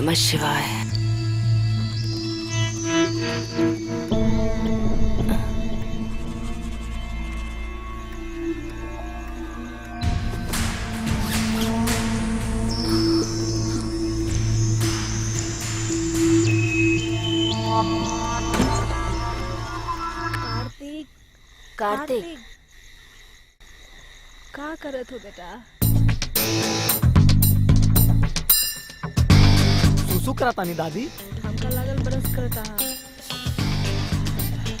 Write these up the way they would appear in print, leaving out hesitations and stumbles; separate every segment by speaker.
Speaker 1: नमः शिवाय।
Speaker 2: कार्तिक
Speaker 3: का करत हो बेटा?
Speaker 2: सुसु करता नहीं दादी।
Speaker 3: हमका लागल बरस करता।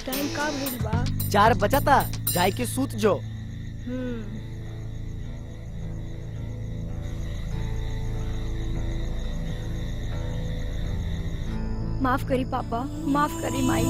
Speaker 3: टाइम का भइल बा?
Speaker 2: 4 बजता, जाए के सूत जो।
Speaker 3: माफ करी पापा, माफ करी माई।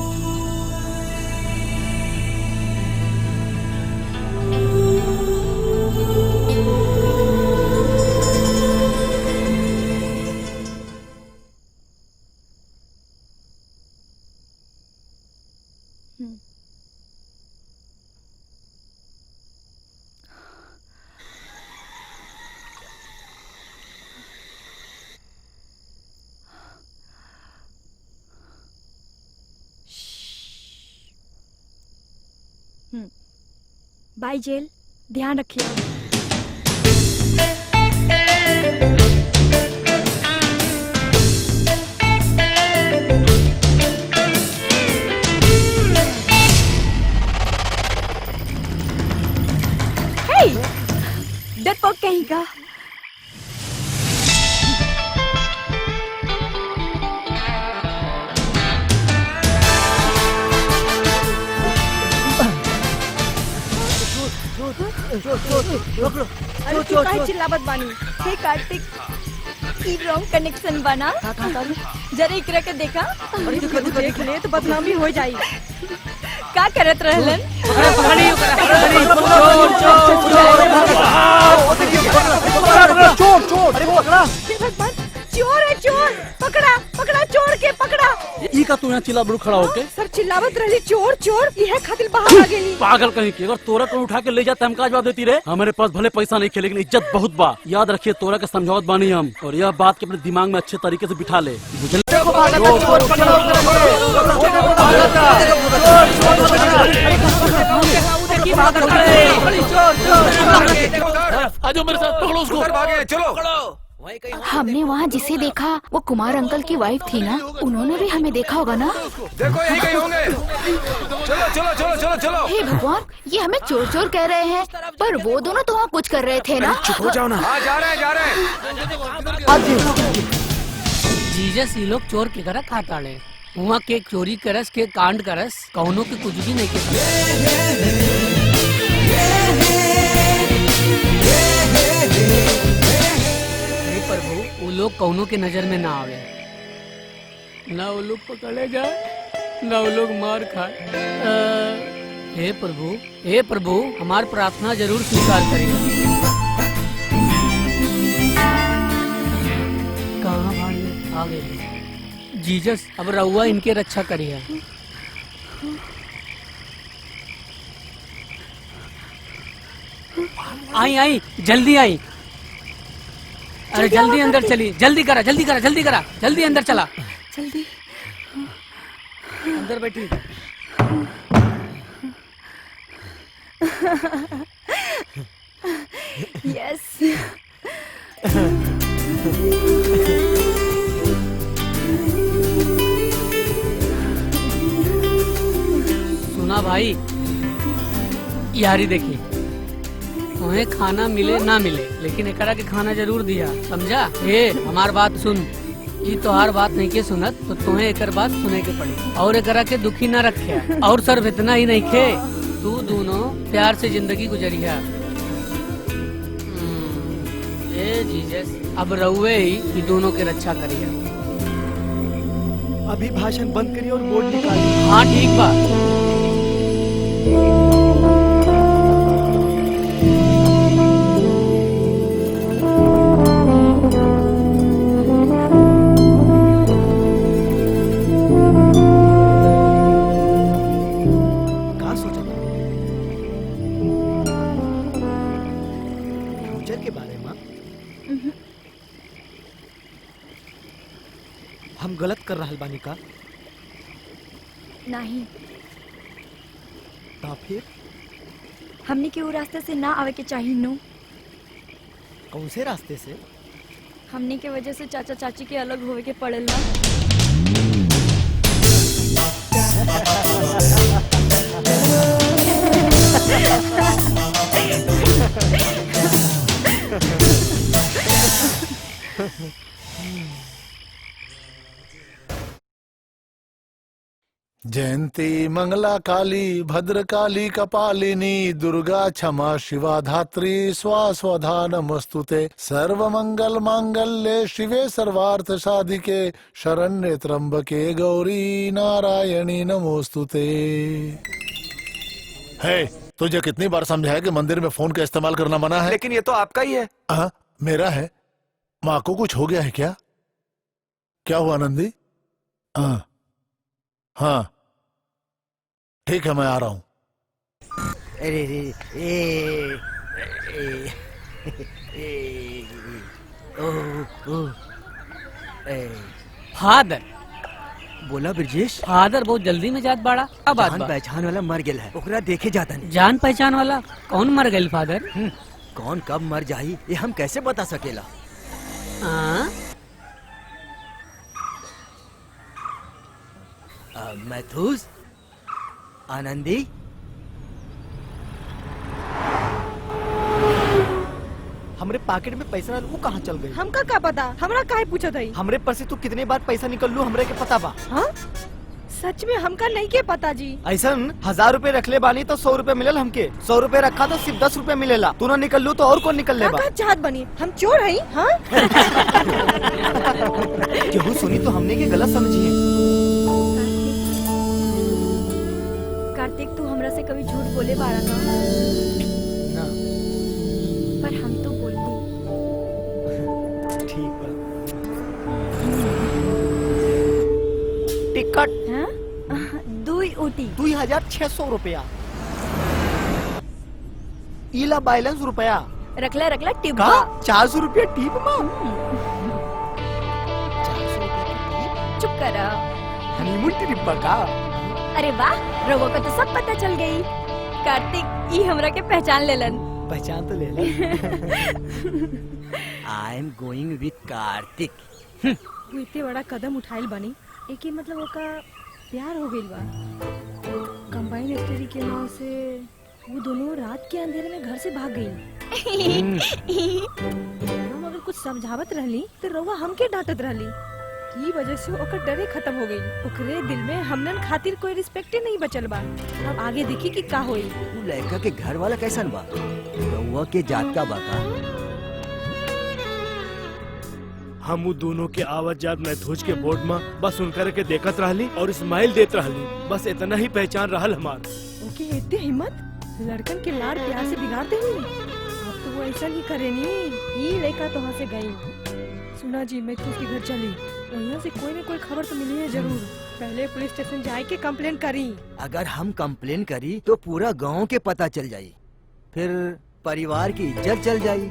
Speaker 3: बाय जेल, ध्यान रखिए। डरपोक कहीं का। अरे तू काहे चिल्लावत बानी? हे कार्तिक, ई रॉन्ग कनेक्शन बना। जरा इकरा के देखा। अरे तू देख ले तो बदनामी हो जाई। का करत रहलन?
Speaker 2: चोर अरे पकड़ा।
Speaker 3: चोर है चोर, पकड़ा पकड़ा चोर के पकड़ा।
Speaker 4: ई का तू यहाँ चिल्ला बड़ू खड़ा होके?
Speaker 3: सर चिल्लावत रही चोर चोर, यह खातिर बाहर आ गेली।
Speaker 4: पागल कहीं की, अगर तोरा को उठा के ले जाते हम का जवाब देती रे? हमारे पास भले पैसा नहीं खे लेकिन इज्जत बहुत बा। याद रखिए तोरा के समझावत बानी हम, और यह बात के अपने दिमाग में अच्छे तरीके से बिठा ले।
Speaker 5: आजो मेरे साथ, पकड़ो उसको।
Speaker 6: चलो। हमने वहाँ जिसे देखा वो कुमार अंकल की वाइफ थी ना, उन्होंने भी हमें देखा होगा ना।
Speaker 7: देखो यही कहीं होंगे। चलो चलो चलो चलो चलो।
Speaker 6: हे भगवान, ये हमें चोर चोर कह रहे हैं, पर वो दोनों तो वहाँ कुछ कर रहे थे ना।
Speaker 7: चुप हो जाओ ना। हाँ जा रहे हैं।
Speaker 1: जीजस ये लोग चोर के करा खाता ले, वहाँ के चोरी करस के कांड करस, कौनों के कुछ भी नहीं के। प्रभु वो लोग कौनों के नजर में ना आवे, ना वो लोग पकड़े जाए ना वो लोग मार खाए। हे प्रभु हमार प्रार्थना जरूर स्वीकार करेगा। कहाँ भाग आ गए जीजस, अब रउआ इनके रक्षा करिए। आई जल्दी आई। अरे जल्दी अंदर चली, जल्दी करा जल्दी अंदर चला।
Speaker 3: जल्दी
Speaker 1: अंदर बैठी।
Speaker 3: यस।
Speaker 1: सुना भाई, यारी देखी, तुम्हें खाना मिले ना मिले लेकिन एकरा के खाना जरूर दिया, समझा? ए हमार बात सुन, ये तो हर बात नहीं के सुनत तो तुम्हें एकर बात सुने के पड़ी, और एकरा के दुखी ना रखे। और सिर्फ इतना ही नहीं खे, तू दोनों प्यार से जिंदगी गुजरिया। ए जीजस, अब रहुए ही ये दोनों के रक्षा करिए।
Speaker 2: अभी भाषण बंद करिए और बोर्ड निकालिए।
Speaker 1: हाँ ठीक बा।
Speaker 2: हम गलत कर रहा बानी का?
Speaker 3: नहीं,
Speaker 2: ता फिर
Speaker 3: हमने के वो रास्ते से ना आवे के चाहिए नो।
Speaker 2: कौन से रास्ते से?
Speaker 3: हमने के वजह से चाचा चाची के अलग होवे के पड़ेल ना।
Speaker 5: जयंती मंगला काली भद्र काली कपालिनी दुर्गा क्षमा शिवा धात्री स्वास्वधा नमस्तुते सर्व मंगल मांगल्ये शिवे सर्वार्थ साधिके शरण्ये त्र्यंबके गौरी नारायणी नमोस्तुते। है तुझे कितनी बार समझाया कि मंदिर में फोन का इस्तेमाल करना मना है?
Speaker 7: लेकिन ये तो आपका ही है।
Speaker 5: मेरा है। माँ को कुछ हो गया है क्या? क्या हुआ नंदी? हाँ ठीक है, मैं आ रहा हूँ।
Speaker 2: अरे रे ए
Speaker 1: फादर
Speaker 2: बोला ब्रजेश,
Speaker 1: फादर बहुत जल्दी में जात बाड़ा। क्या बात
Speaker 2: जान
Speaker 1: बा?
Speaker 2: पहचान वाला मर गेल है, ओकरा देखे जाता नहीं।
Speaker 1: जान पहचान वाला कौन मर गई फादर?
Speaker 2: कौन कब मर जाई ये हम कैसे बता सकेला?
Speaker 1: हाँ?
Speaker 2: मैथुस, आनंदी, हमरे पॉकेट में पैसा रहल, वो कहाँ चल गई?
Speaker 3: हमका का पता, हमरा काहे पूछत हई?
Speaker 2: हमरे पर से तू कितने बार पैसा निकल लू हमरे के पता बा?
Speaker 3: हाँ? सच में हमका नहीं के पता जी।
Speaker 2: ऐसा 1000 रुपए रख ले बानी तो 100 रुपए मिलल हमके, 100 रुपए रखा तो सिर्फ 10 रुपए मिलेला। तू ना निकल लू तो और कौन निकल लेबा?
Speaker 3: चाहत बनी हम चोर हई? हाँ?
Speaker 2: केहू सुनी तो हमने के गलत समझिए।
Speaker 3: कार्तिक, तू हमरा से कभी झूठ बोले बारा का?
Speaker 2: ना,
Speaker 3: पर हम तो बोलती।
Speaker 2: ठीक बा। टिकट
Speaker 3: हाँ? 2 ऊटी।
Speaker 2: 2600 रुपया। इला बैलेंस रुपया
Speaker 3: रखला रखला टिप
Speaker 2: का?
Speaker 3: बा।
Speaker 2: 400 रुपया टिप मां।
Speaker 3: चुप करा।
Speaker 2: हनीमून ट्रिप बा का?
Speaker 3: अरे वाह, रोगो को तो सब पता चल गई। कार्तिक ई हमरा के पहचान लेलन।
Speaker 2: पहचान तो ले ले। I am going with Kartik.
Speaker 8: वो इतने बड़ा कदम उठाइल बनी, एक ही मतलब ओका प्यार हो गइल बा। कंबाइन स्टडी के नाम से वो दोनों रात के अंधेरे में घर से भाग गई। हम अगर कुछ समझावत रहली तो रउआ हमके डांटत रहली। ई वजह से ओकर डरे खत्म हो गई। ओकरे दिल में हमनन खातिर कोई रिस्पेक्ट नहीं बचल बा। अब आगे देखी कि का होई।
Speaker 2: तू लड़का के घर वाला कैसन बा? रउआ के जात का बा का?
Speaker 9: हम उ दोनों के आवत जात मैथुज के बोर्ड में बस उनकर के देखत रहली और स्माइल देत रहली, बस इतना ही पहचान रहल हमार।
Speaker 8: ओके इतने हिम्मत लड़कन के लाड़ प्यार से बिगाड़ते हुए। अब तो वो ऐसा ही करेनी। ये लड़का तो वहाँ से गई। सुना जी, मैं उसके घर चली, यहाँ से कोई न कोई खबर तो मिली है जरूर। पहले पुलिस स्टेशन जाए के कंप्लेन करी।
Speaker 2: अगर हम कंप्लेन करी तो पूरा गांव के पता चल जाई, फिर परिवार की इज्जत चल जाई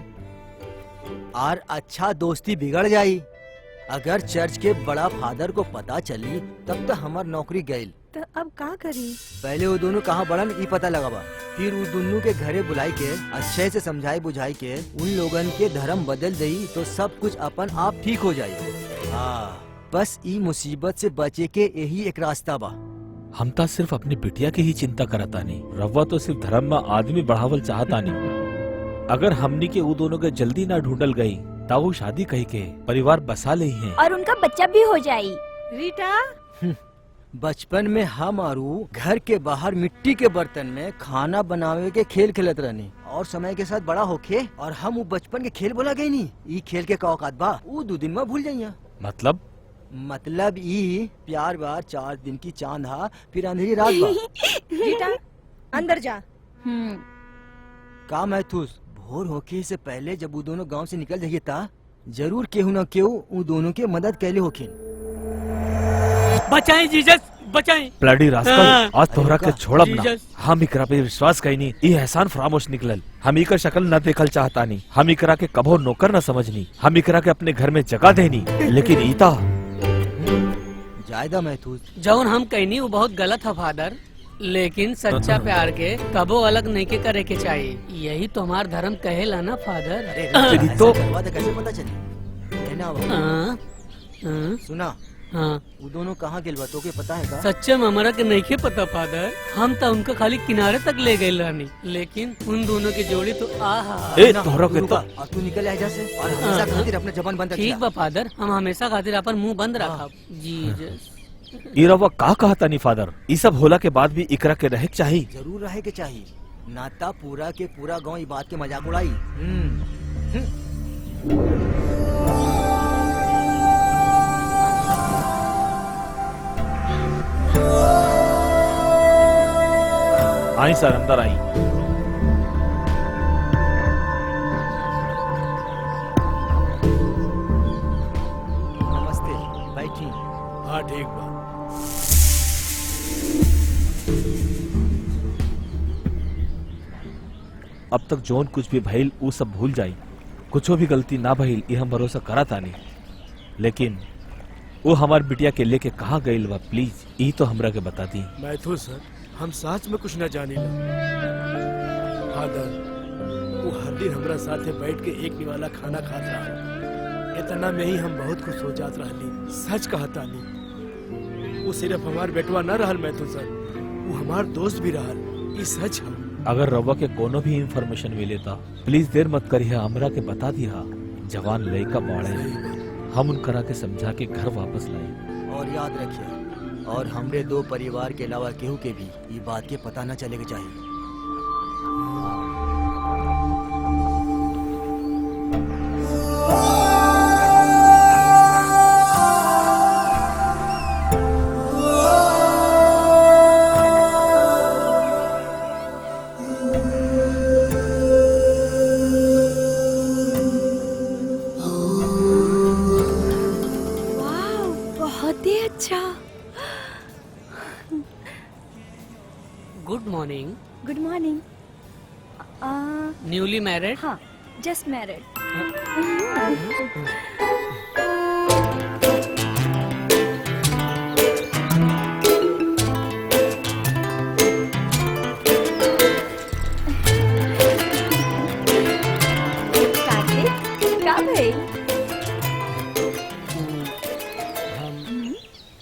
Speaker 2: और अच्छा दोस्ती बिगड़ जाई। अगर चर्च के बड़ा फादर को पता चली तब तो हमार नौकरी गई।
Speaker 8: तो अब का करी?
Speaker 2: पहले वो दोनों कहाँ बड़न ई पता लगावा, फिर वो दोनों के घरे बुलाई के अच्छे से समझाई बुझाई के उन लोगन के धर्म बदल दई तो सब कुछ अपन आप ठीक हो जाये। बस ई मुसीबत से बचे के यही एक रास्ता बा।
Speaker 10: हम ता सिर्फ अपनी बिटिया की ही चिंता करता नहीं, रवा तो सिर्फ धर्म में आदमी बढ़ावल चाहता नहीं। अगर हमनी के वो दोनों के जल्दी ना ढूंढल गई ता वो शादी कही के परिवार बसा ले हैं
Speaker 3: और उनका बच्चा भी हो जाये।
Speaker 8: रीटा,
Speaker 2: बचपन में हम और घर के बाहर मिट्टी के बर्तन में खाना बनावे के खेल खेलत रहनी और समय के साथ बड़ा होके और हम वो बचपन के खेल बोला गई नहीं। ई खेल के का औकात बा वो 2 दिन में भूल जाइया।
Speaker 10: मतलब
Speaker 2: ई प्यार बार 4 दिन की चांद हा, फिर अंधेरी रात बा।
Speaker 8: रीटा अंदर जा।
Speaker 2: का मैथुस, भोर होके से पहले जब वो दोनों गांव से निकल जाइए ता जरूर केहू न केहू वो दोनों के मदद कैले होखिन।
Speaker 1: बचाएं जीसस, बचाएं।
Speaker 10: ब्लडी रास्कल, आज तोहरा के छोड़ब ना।
Speaker 1: जीसस।
Speaker 10: हम इकरा पे विश्वास कईनी, ई एहसान फरामोश निकलल। हम इकर शक्ल न देखल चाहता नहीं, हम इकरा के कभो नौकर न समझनी, हम इकरा के अपने घर में जगह देनी, लेकिन ईता
Speaker 2: जायदा महसूस।
Speaker 1: जौन हम कहनी वो बहुत गलत है फादर, लेकिन सच्चा प्यार के कबो अलग नहीं के करे के चाहिए। यही तो हमार धर्म कहेला ना फादर।
Speaker 2: अरे तो कैसे पता चली है ना बाबू? सुना
Speaker 1: हाँ
Speaker 2: वो दोनों कहाँ गेल बा तो के पता है का?
Speaker 1: सच्चे में हमारा के नहीं के पता फादर। हम तो उनका खाली किनारे तक ले गए रानी, लेकिन उन दोनों की जोड़ी तो आहा।
Speaker 2: तोहरा के तो अब तू निकल आजा से और हमेशा खातिर अपना जबान बंद रखिया।
Speaker 1: ठीक बा फादर, हम हमेशा खातिर अपन मुंह बंद रखा। जी
Speaker 10: ई रवा का कहा तानी फादर? ई सब होला के बाद भी इकरा के रहे चाहिए।
Speaker 2: जरूर रहे के चाहिए, नाता पूरा के पूरा गांव ई बात के मजाक उड़ाई।
Speaker 10: आई सर, अंदर आई।
Speaker 2: नमस्ते, बैठी।
Speaker 9: हाँ ठीक बा।
Speaker 10: अब तक जोन कुछ भी भइल वो सब भूल जाई। कुछो भी गलती ना भइल ये हम भरोसा करा तानी, लेकिन वो हमार बिटिया के लेके कहाँ गइल बा प्लीज ई तो हमरा के बता दी।
Speaker 9: मैं तो सर हम सच में कुछ न जानी ला। फादर वो हर दिन हमरा साथे बैठ के एक निवाला खाना खात रहा। इतना में ही हम बहुत खुश हो जात रहली। सच कहता नहीं, वो सिर्फ हमार बेटवा न रहल मैं तो सर, वो हमार दोस्त भी रहल। ये सच है।
Speaker 10: अगर रवा के कोनो भी इंफॉर्मेशन मिले था प्लीज देर मत करिए, हमरा के बता दिया। जवान लड़का बाड़े हम उनकरा के समझा के घर वापस लाए।
Speaker 2: और याद रखिए, और हमरे दो परिवार के अलावा केहू के भी ये बात के पता न चले के चाहिए।
Speaker 1: Good morning.
Speaker 3: Good morning.
Speaker 1: Newly married?
Speaker 3: हाँ, जस्ट मैरिड।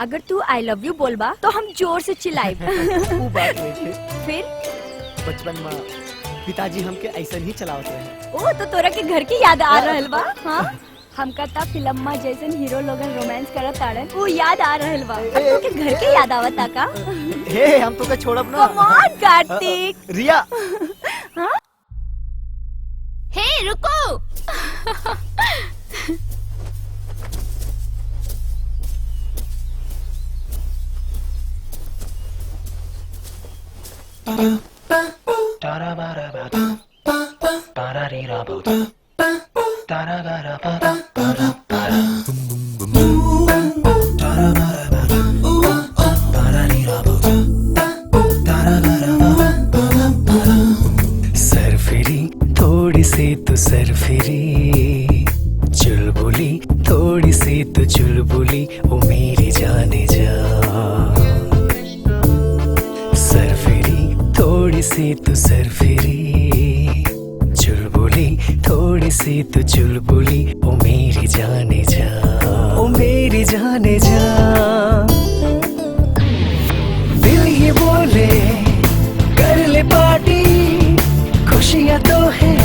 Speaker 3: अगर तू आई लव यू बोलबा तो हम जोर से चिल्लाए।
Speaker 11: वो बात नहीं थी।
Speaker 3: फिर
Speaker 11: बचपन में पिताजी हमके ऐसा ही चलावत रहे।
Speaker 3: ओ तो तोरा के घर की याद आ रहल बा? हाँ, हमका ता फिल्म में जैसन हीरो लोगन रोमांस करत ताड़न वो याद आ रहल बा। तो के घर के याद आवता का?
Speaker 11: हे हम तो के छोड़ब ना।
Speaker 3: Come on Kartik.
Speaker 11: रिया।
Speaker 3: हाँ?
Speaker 6: हे रुको।
Speaker 12: सरफिरी थोड़ी सी तो सरफिरी, चुलबुली थोड़ी सी तो चुलबुली, ओ मेरी जाने जा। सरफिरी थोड़ी सी तो सरफिरी, चुलबुली थोड़ी सी तो चुलबुली, ओ मेरी जाने जा, ओ मेरी जाने जा। दिल ये बोले कर ले पार्टी, खुशियाँ तो है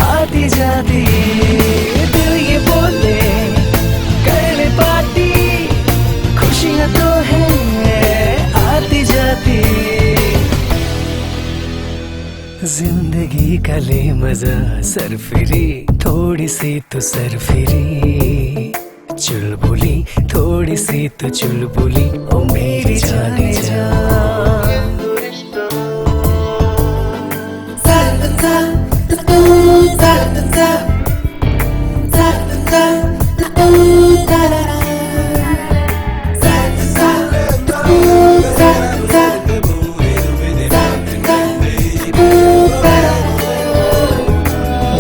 Speaker 12: आती जाती। दिल ये बोले कर ले पार्टी, खुशियाँ तो है आती जाती। जिंदगी का ले मजा, सरफिरी थोड़ी सी तो सरफिरी, चुलबुली थोड़ी सी तो चुलबुली, ओ मेरी जाने जा।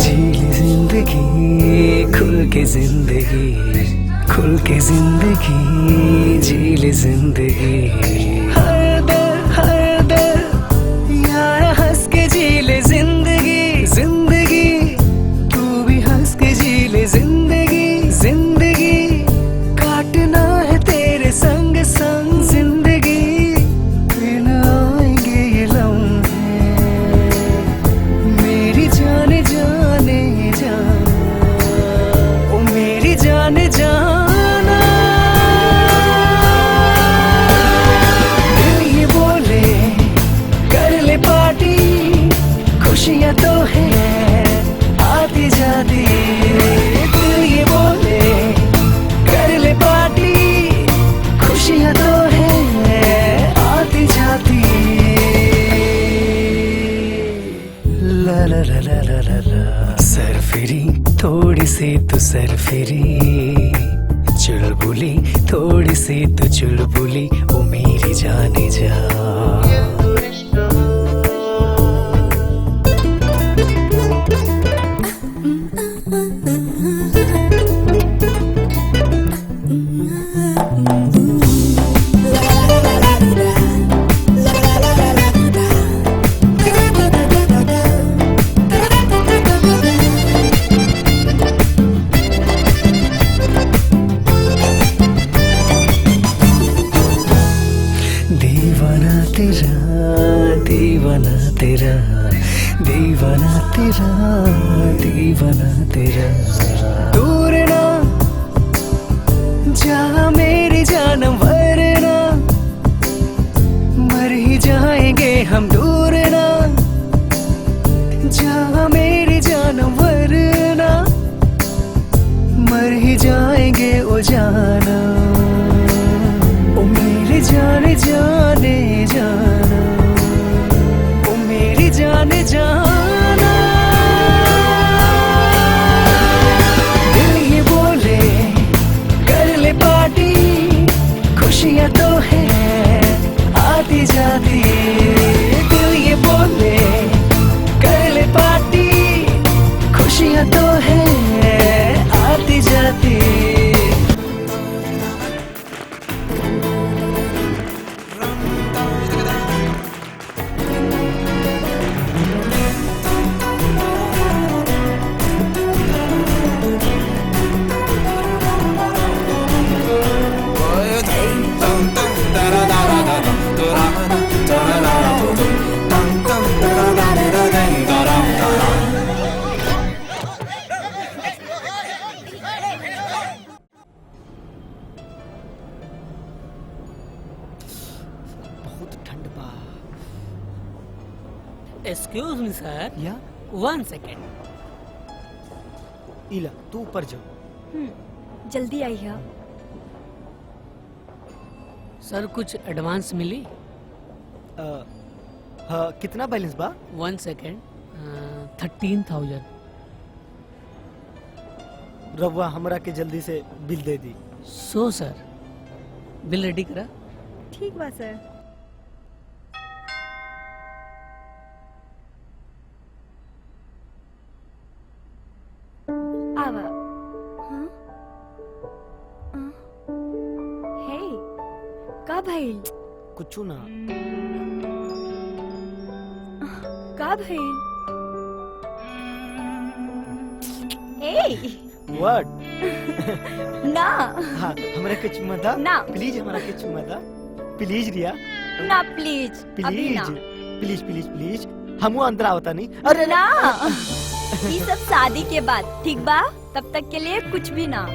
Speaker 12: जिंदगी खुल के जिंदगी, खुल के जिंदगी। जिंदगी जी ले जिंदगी, हर दर यार हंस के जी ले जिंदगी, जिंदगी तू भी हंस के जी ले जिंदगी, जिंदगी काटना है तेरे संग संग, जिंदगी फिर न आएंगे ये लम्हे, मेरी जाने जाने जाना, ओ मेरी जाने जाना। दिल ये बोले कर ले पार्टी, खुशियाँ तो है आती जाती, दिल ये बोले कर ले पार्टी, खुशियाँ तो है आती जाती। ला ला ला ला ला ला ला, सरफिरी थोड़ी सी तू सरफिरी, चुलबुली थोड़ी सी तू चुलबुली, ओ मेरी जाने जा। दीवाना तेरा, दीवाना तेरा, दीवाना तेरा, दीवाना तेरा, दूर ना जा मेरी जानम, वरना मर ही जाएंगे हम, दूर ना जा मेरी जानम, वरना मर ही जाएंगे ओ जाना, ओ मेरे जाने जाने जाना, ओ मेरी जाने जाना। दिल ये बोले कर ले पार्टी, खुशियाँ तो है आती जाती, दिल ये बोले कर ले पार्टी, खुशियाँ तो है आती जाती।
Speaker 1: एक्सक्यूज मी सर,
Speaker 11: या
Speaker 1: 1 सेकेंड।
Speaker 11: इला तू ऊपर जाओ।
Speaker 3: जल्दी आई है।
Speaker 1: सर कुछ एडवांस मिली?
Speaker 11: हाँ, कितना बैलेंस बा?
Speaker 1: 1 सेकेंड। 13,000।
Speaker 11: रवा हमरा के जल्दी से बिल दे दी।
Speaker 1: सो सर, बिल रेडी करा?
Speaker 8: ठीक बा सर।
Speaker 3: आवा। हाँ? हे, का भइल?
Speaker 11: कुछू ना।
Speaker 3: का भइल? ए
Speaker 11: व्हाट?
Speaker 3: ना।
Speaker 11: हाँ, हमरा के चुम्मा दा।
Speaker 3: ना।
Speaker 11: प्लीज हमरा के चुम्मा दा। प्लीज रिया।
Speaker 3: ना प्लीज। अभी
Speaker 11: प्लीज
Speaker 3: ना।
Speaker 11: Please please please. हमू अंदर आवता नहीं। अरे
Speaker 3: ना। ये सब शादी के बाद, ठीक बा? तब तक के लिए कुछ भी ना।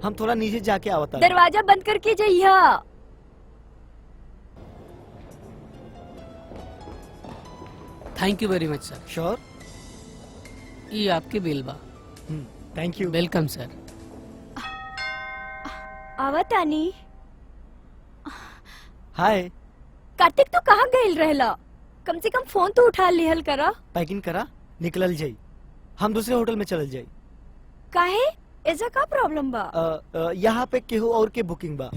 Speaker 11: हम थोड़ा नीचे जाके आवता।
Speaker 3: दरवाजा बंद करके जाइया।
Speaker 1: थैंक यू वेरी मच सर।
Speaker 11: श्योर।
Speaker 1: ये आपके बिल बा।
Speaker 11: Thank you.
Speaker 1: वेलकम सर।
Speaker 3: आवत आनी।
Speaker 11: हाय।
Speaker 3: कार्तिक तू कहाँ गइल रहला? कम से कम फोन तो उठा लिहल करा।
Speaker 11: पैकिंग करा निकलल जाई, हम दूसरे होटल में चलल जाई।
Speaker 3: काहे? ऐसा का प्रॉब्लम बा?
Speaker 11: यहाँ पे केहू और के बुकिंग बा।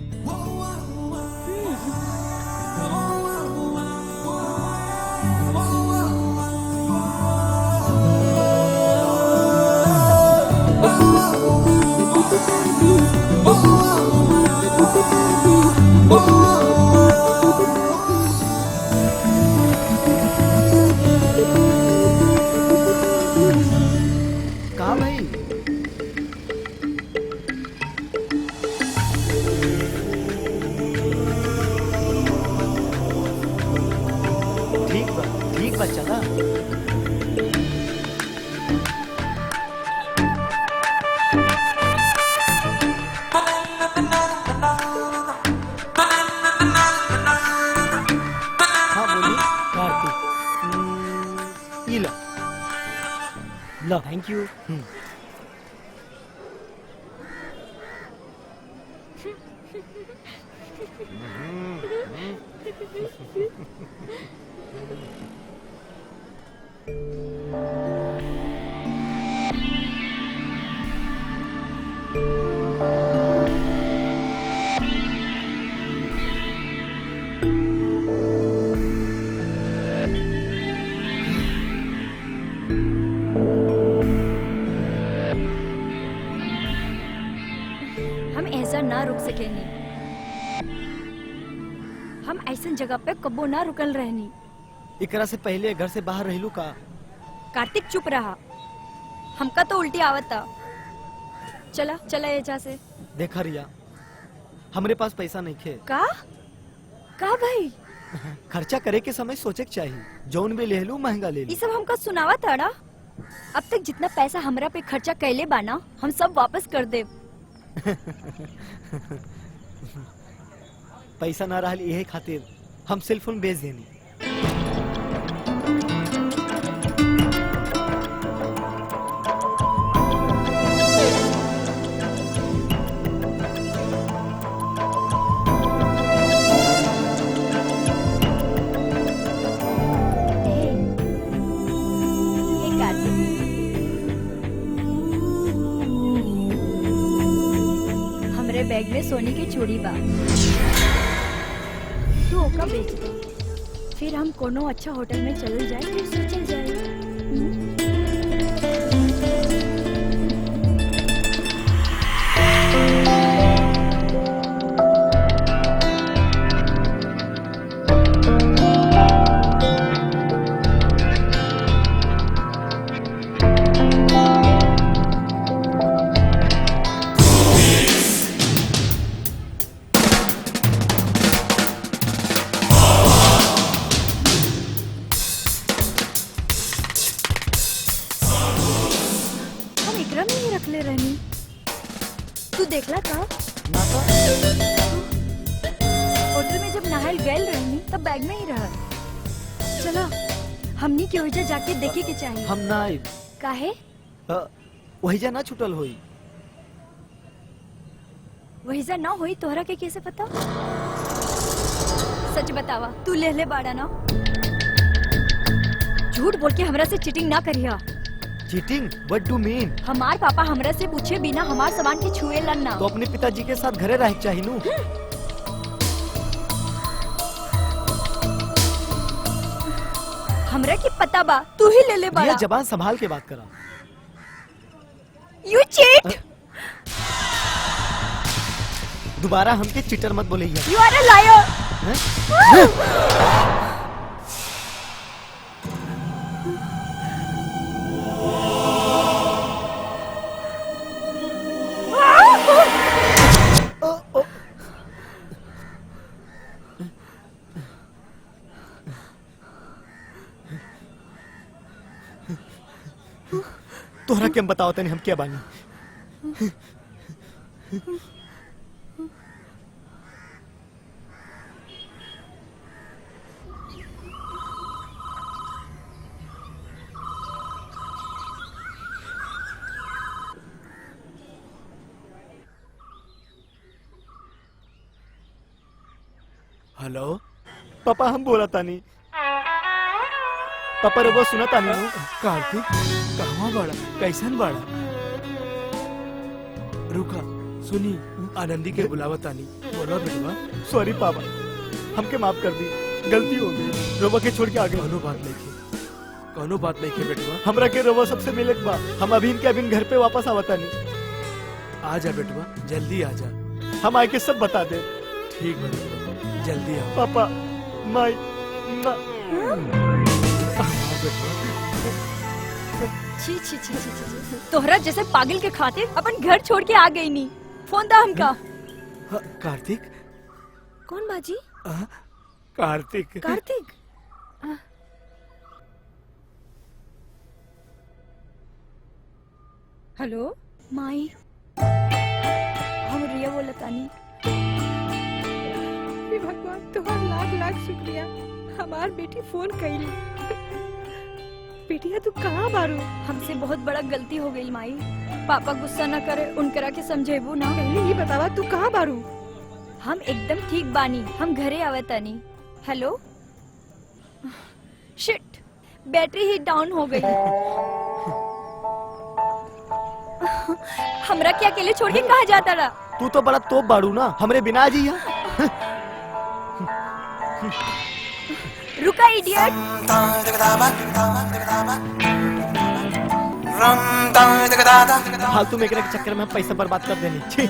Speaker 11: कहाँ भाई? ठीक बा चला। हाँ बोलिए। कार्तिक। ये लो। लो थैंक यू।
Speaker 3: हम ऐसा ना रुक सकेनी। हम ऐसा जगह पे कबो ना रुकल रहनी।
Speaker 11: एकरा से पहले घर से बाहर रहलू का?
Speaker 3: कार्तिक चुप रहा। हमका तो उल्टी आवता। चला चला एजा से।
Speaker 11: देखा रिया, हमरे पास पैसा नहीं खे।
Speaker 3: का भाई?
Speaker 11: खर्चा करे के समय सोचे के चाहिए। जौन भी ले लू महंगा ले
Speaker 3: ये
Speaker 11: लू।
Speaker 3: सब हमका सुनावा था ना। अब तक जितना पैसा हमरा पे खर्चा कैले बाना हम सब वापस कर दे।
Speaker 11: पैसा ना रहल यही खातिर हम सेल फोन बेच देनी।
Speaker 3: हमरे बैग में सोने की चूड़ी बा। तू ओका बेच दे, फिर हम कोनो अच्छा होटल में चल जाए, फिर सोचल जाए। ले रहनी। तू देखला का? होटल में जब नहायल गैल रहनी तब बैग में ही रहा। चलो हमनी के वजह जाके देखे के चाहिए।
Speaker 11: हम ना आए।
Speaker 3: काहे?
Speaker 11: वहीजा ना छुटल होई।
Speaker 3: वहीजा ना होई तोहरा के कैसे पता? सच बतावा, तू ले बाड़ा ना? झूठ बोल के हमरा से चीटिंग ना करिया।
Speaker 11: चीटिंग? व्हाट डू मीन?
Speaker 3: हमार पापा हमरा से पूछे बिना हमार सामान के छुए लन ना।
Speaker 11: तो अपने पिताजी के साथ घरे रह चाहिए नू।
Speaker 3: हमरा की पता बा, तू ही ले बाड़ा।
Speaker 11: ये जबान संभाल के बात करा।
Speaker 3: You cheat!
Speaker 11: दोबारा हमके चीटर मत बोलिए।
Speaker 3: You are a liar!
Speaker 11: तोहरा के हम बताओ तनी हम क्या बानी।
Speaker 9: हेलो
Speaker 11: पापा हम बोला तानी पापा रे वो सुना तानी नु
Speaker 9: कार्तिक कहाँ बाड़ा कैसन बाड़ा रुका सुनी आनंदी के बुलावा तानी बोलो बेटवा
Speaker 11: सॉरी पापा हमके माफ कर दी गलती हो गई रोबा के छोड़ के आगे
Speaker 9: कोनो बात नहीं थी कोनो बात नहीं थी बेटवा
Speaker 11: हमरा के रोबा सबसे मिले के बा हम अभी के अभी घर पे वापस आवता नहीं
Speaker 9: आ जा बेटवा जल्दी आ जा
Speaker 11: हम आके सब बता दे
Speaker 9: ठीक है बेटवा जल्दी आ
Speaker 11: पापा माई
Speaker 3: छी छी छी छी छी तोहरा जैसे पागल के खातिर अपन घर छोड़ के आ गई नी फोन दा हमका
Speaker 9: कार्तिक
Speaker 8: कौन बाजी?
Speaker 9: कार्तिक
Speaker 8: कार्तिक हेलो
Speaker 3: माई हम रिया बोला तानी।
Speaker 8: हे भगवान तुम्हार लाख लाख शुक्रिया हमार बेटी फोन कईली। बेटिया तू कहाँ बारू?
Speaker 3: हमसे बहुत बड़ा गलती हो गई माई। पापा गुस्सा न करे उनकरा के समझेबू ना।
Speaker 8: पहले ये बतावा तू कहाँ बारू?
Speaker 3: हम एकदम ठीक बानी हम घरे आवे तानी। हेलो शिट बैटरी ही डाउन हो गई। हमरा क्या अकेले छोड़ के कहाँ जाता रहा?
Speaker 11: तू तो बड़ा तोप बाड़ू ना हमरे बिना जी
Speaker 3: रुका इडियट।
Speaker 11: फालतू में एकरे के चक्कर में हम पैसा बर्बाद कर देनी छी।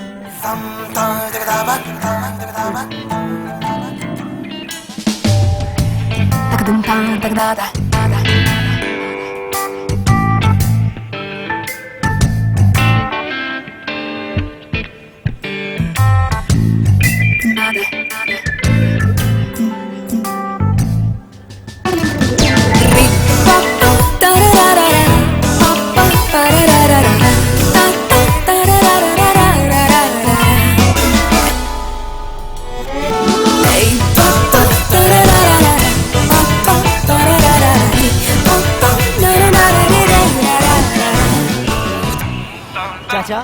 Speaker 11: चाचा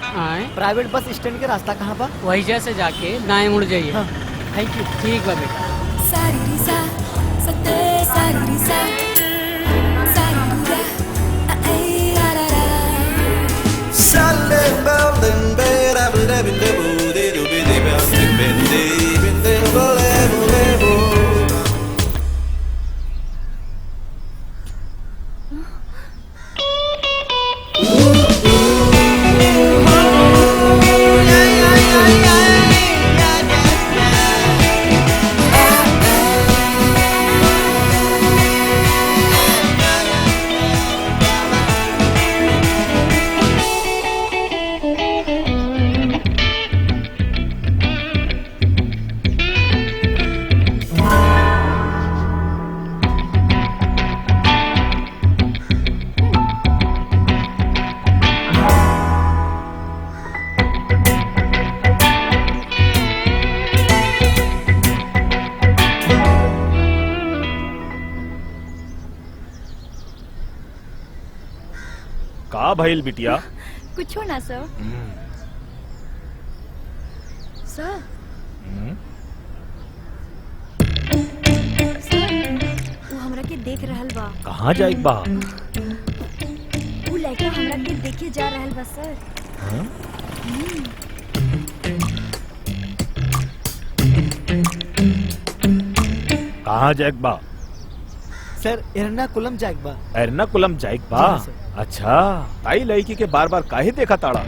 Speaker 11: प्राइवेट बस स्टैंड के रास्ता कहाँ पर?
Speaker 1: वही जैसे जाके दाएं मुड़ जाइए।
Speaker 11: हाँ, थैंक यू।
Speaker 1: ठीक बा बेटा।
Speaker 10: का भइल बिटिया?
Speaker 3: कुछ ना सर। सर वो हमरा के देख रहल बा।
Speaker 10: कहाँ जाए बा?
Speaker 3: वो लड़का हमरा के देखे जा रहल बा सर।
Speaker 10: हाँ? कहाँ जाए बा?
Speaker 11: सर एर्नाकुलम जाए बा।
Speaker 10: एर्नाकुलम जाए बा? अच्छा ताई लड़की के बार बार काहे देखा ताड़ा?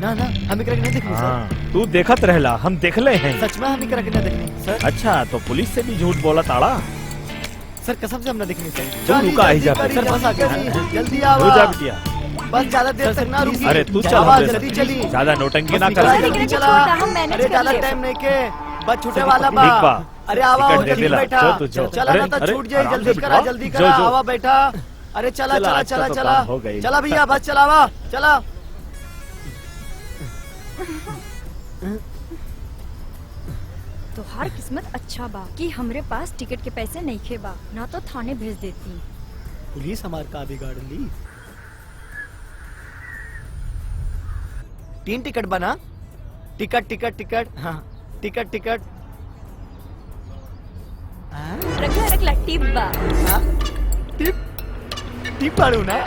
Speaker 11: ना ना हम एकरा के नहीं देखनी सर।
Speaker 10: तू देखत रहला हम देखले हैं।
Speaker 11: सच में हम एकरा के नहीं देखनी सर।
Speaker 10: अच्छा तो पुलिस से भी झूठ बोला ताड़ा?
Speaker 11: सर कसम से हम ना देखनी सर।
Speaker 10: चल रुका आई जा।
Speaker 11: सर बस आ गया जल्दी आओ।
Speaker 10: तू जा बिटिया।
Speaker 11: बस ज्यादा देर तक ना रुकी।
Speaker 10: अरे तू चल
Speaker 11: जल्दी चली।
Speaker 10: ज्यादा नोटंकी ना कर।
Speaker 11: अरे ज्यादा टाइम नहीं के बस छूटे वाला बा। अरे आवा जल्दी बैठा। चला ना तो छूट जाए जल्दी करा जल्दी करा आवा बैठा। अरे चला चला चला चला चला भैया बस चलावा चला।
Speaker 3: तोहार किस्मत अच्छा बा कि हमरे पास टिकट के पैसे नहीं खे बा, ना तो थाने भेज देती।
Speaker 11: पुलिस हमार का बिगाड़ ली। 3 टिकट बना। Ticket ticket ticket. हाँ टिकट टिकट।
Speaker 3: रखला रखला टिप बा।
Speaker 11: टिप टिप बाड़ू ना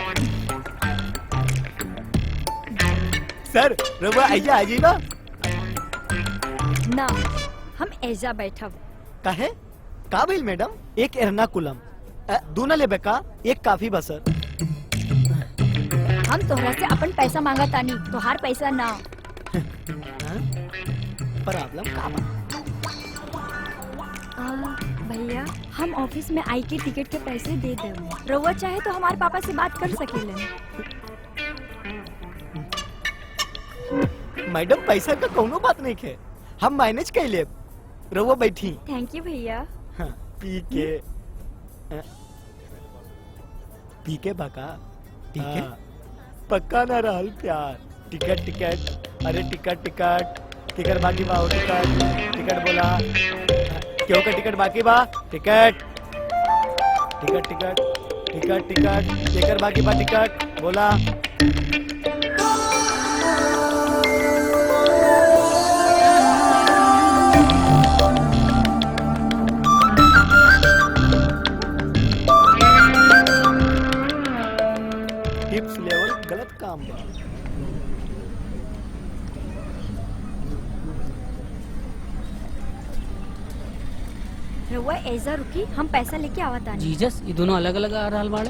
Speaker 11: सर। रवा आइजा आजीबा
Speaker 3: ना हम ऐजा बैठब।
Speaker 11: काहे का भइल मैडम? एक एर्नाकुलम 2 न लेबे का? एक काफी बा सर।
Speaker 3: हम तोहरा से अपन पैसा मांगा तानी, तोहार पैसा ना।
Speaker 11: प्रॉब्लम का बा?
Speaker 3: भैया हम ऑफिस में आई के टिकट के पैसे दे दे। रउआ चाहे तो हमारे पापा से बात कर सकेले।
Speaker 11: मैडम पैसा का कोनो बात नहीं है, हम मैनेज कर ले। रउआ बैठी।
Speaker 3: थैंक यू भैया।
Speaker 11: हाँ, पी के बाका ठीक है। पक्का ना रहल प्यार। Ticket ticket. अरे टिकट टिकट टिकट बाकी बा। टिकट टिकट बोला क्यों का टिकट बाकी बा? Ticket ticket ticket ticket ticket ticket बाकी बा। टिकट बोला। टिप्स लेवल गलत काम बा।
Speaker 3: रउआ ऐजा रुकी, हम पैसा लेके आवत तानी।
Speaker 1: जीजस ये दोनों अलग अलग आ रहल बाड़े।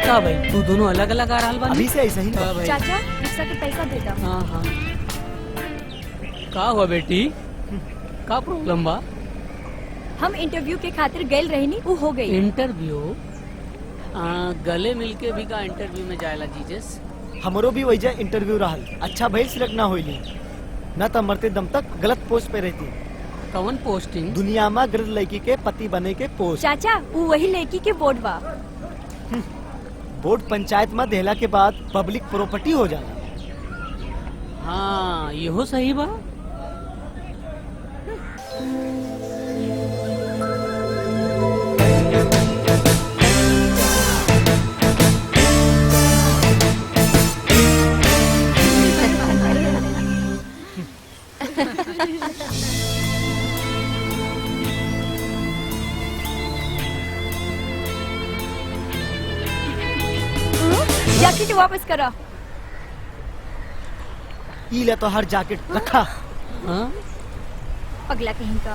Speaker 1: का भाई तू दोनों अलग अलग आ रहल बानी?
Speaker 11: अभी से ऐसा ही ना।
Speaker 3: चाचा रिक्शा के पैसा दे दो।
Speaker 1: हाँ हाँ। का हुआ बेटी? का प्रॉब्लम बा?
Speaker 3: हम इंटरव्यू के खातिर गए रहनी, वो हो गई।
Speaker 1: इंटरव्यू? गले मिलके भी का इंटरव्यू में जाएला जीजस?
Speaker 11: हमरो भी वही इंटरव्यू रहल। अच्छा भाई सिलेक्ट ना होइली ना तो मरते दम तक गलत पोस्ट पे रहती।
Speaker 1: कौन पोस्टिंग?
Speaker 11: दुनिया में गृह लड़की के पति बने के पोस्ट।
Speaker 3: चाचा वो वही लड़की के बोर्ड बा।
Speaker 11: बोर्ड पंचायत में देहला के बाद पब्लिक प्रॉपर्टी हो जाला।
Speaker 1: हाँ यहो सही बा।
Speaker 3: जैकेट वापस करो।
Speaker 11: ई ले तो हर जैकेट रखा।
Speaker 3: पगला कहीं का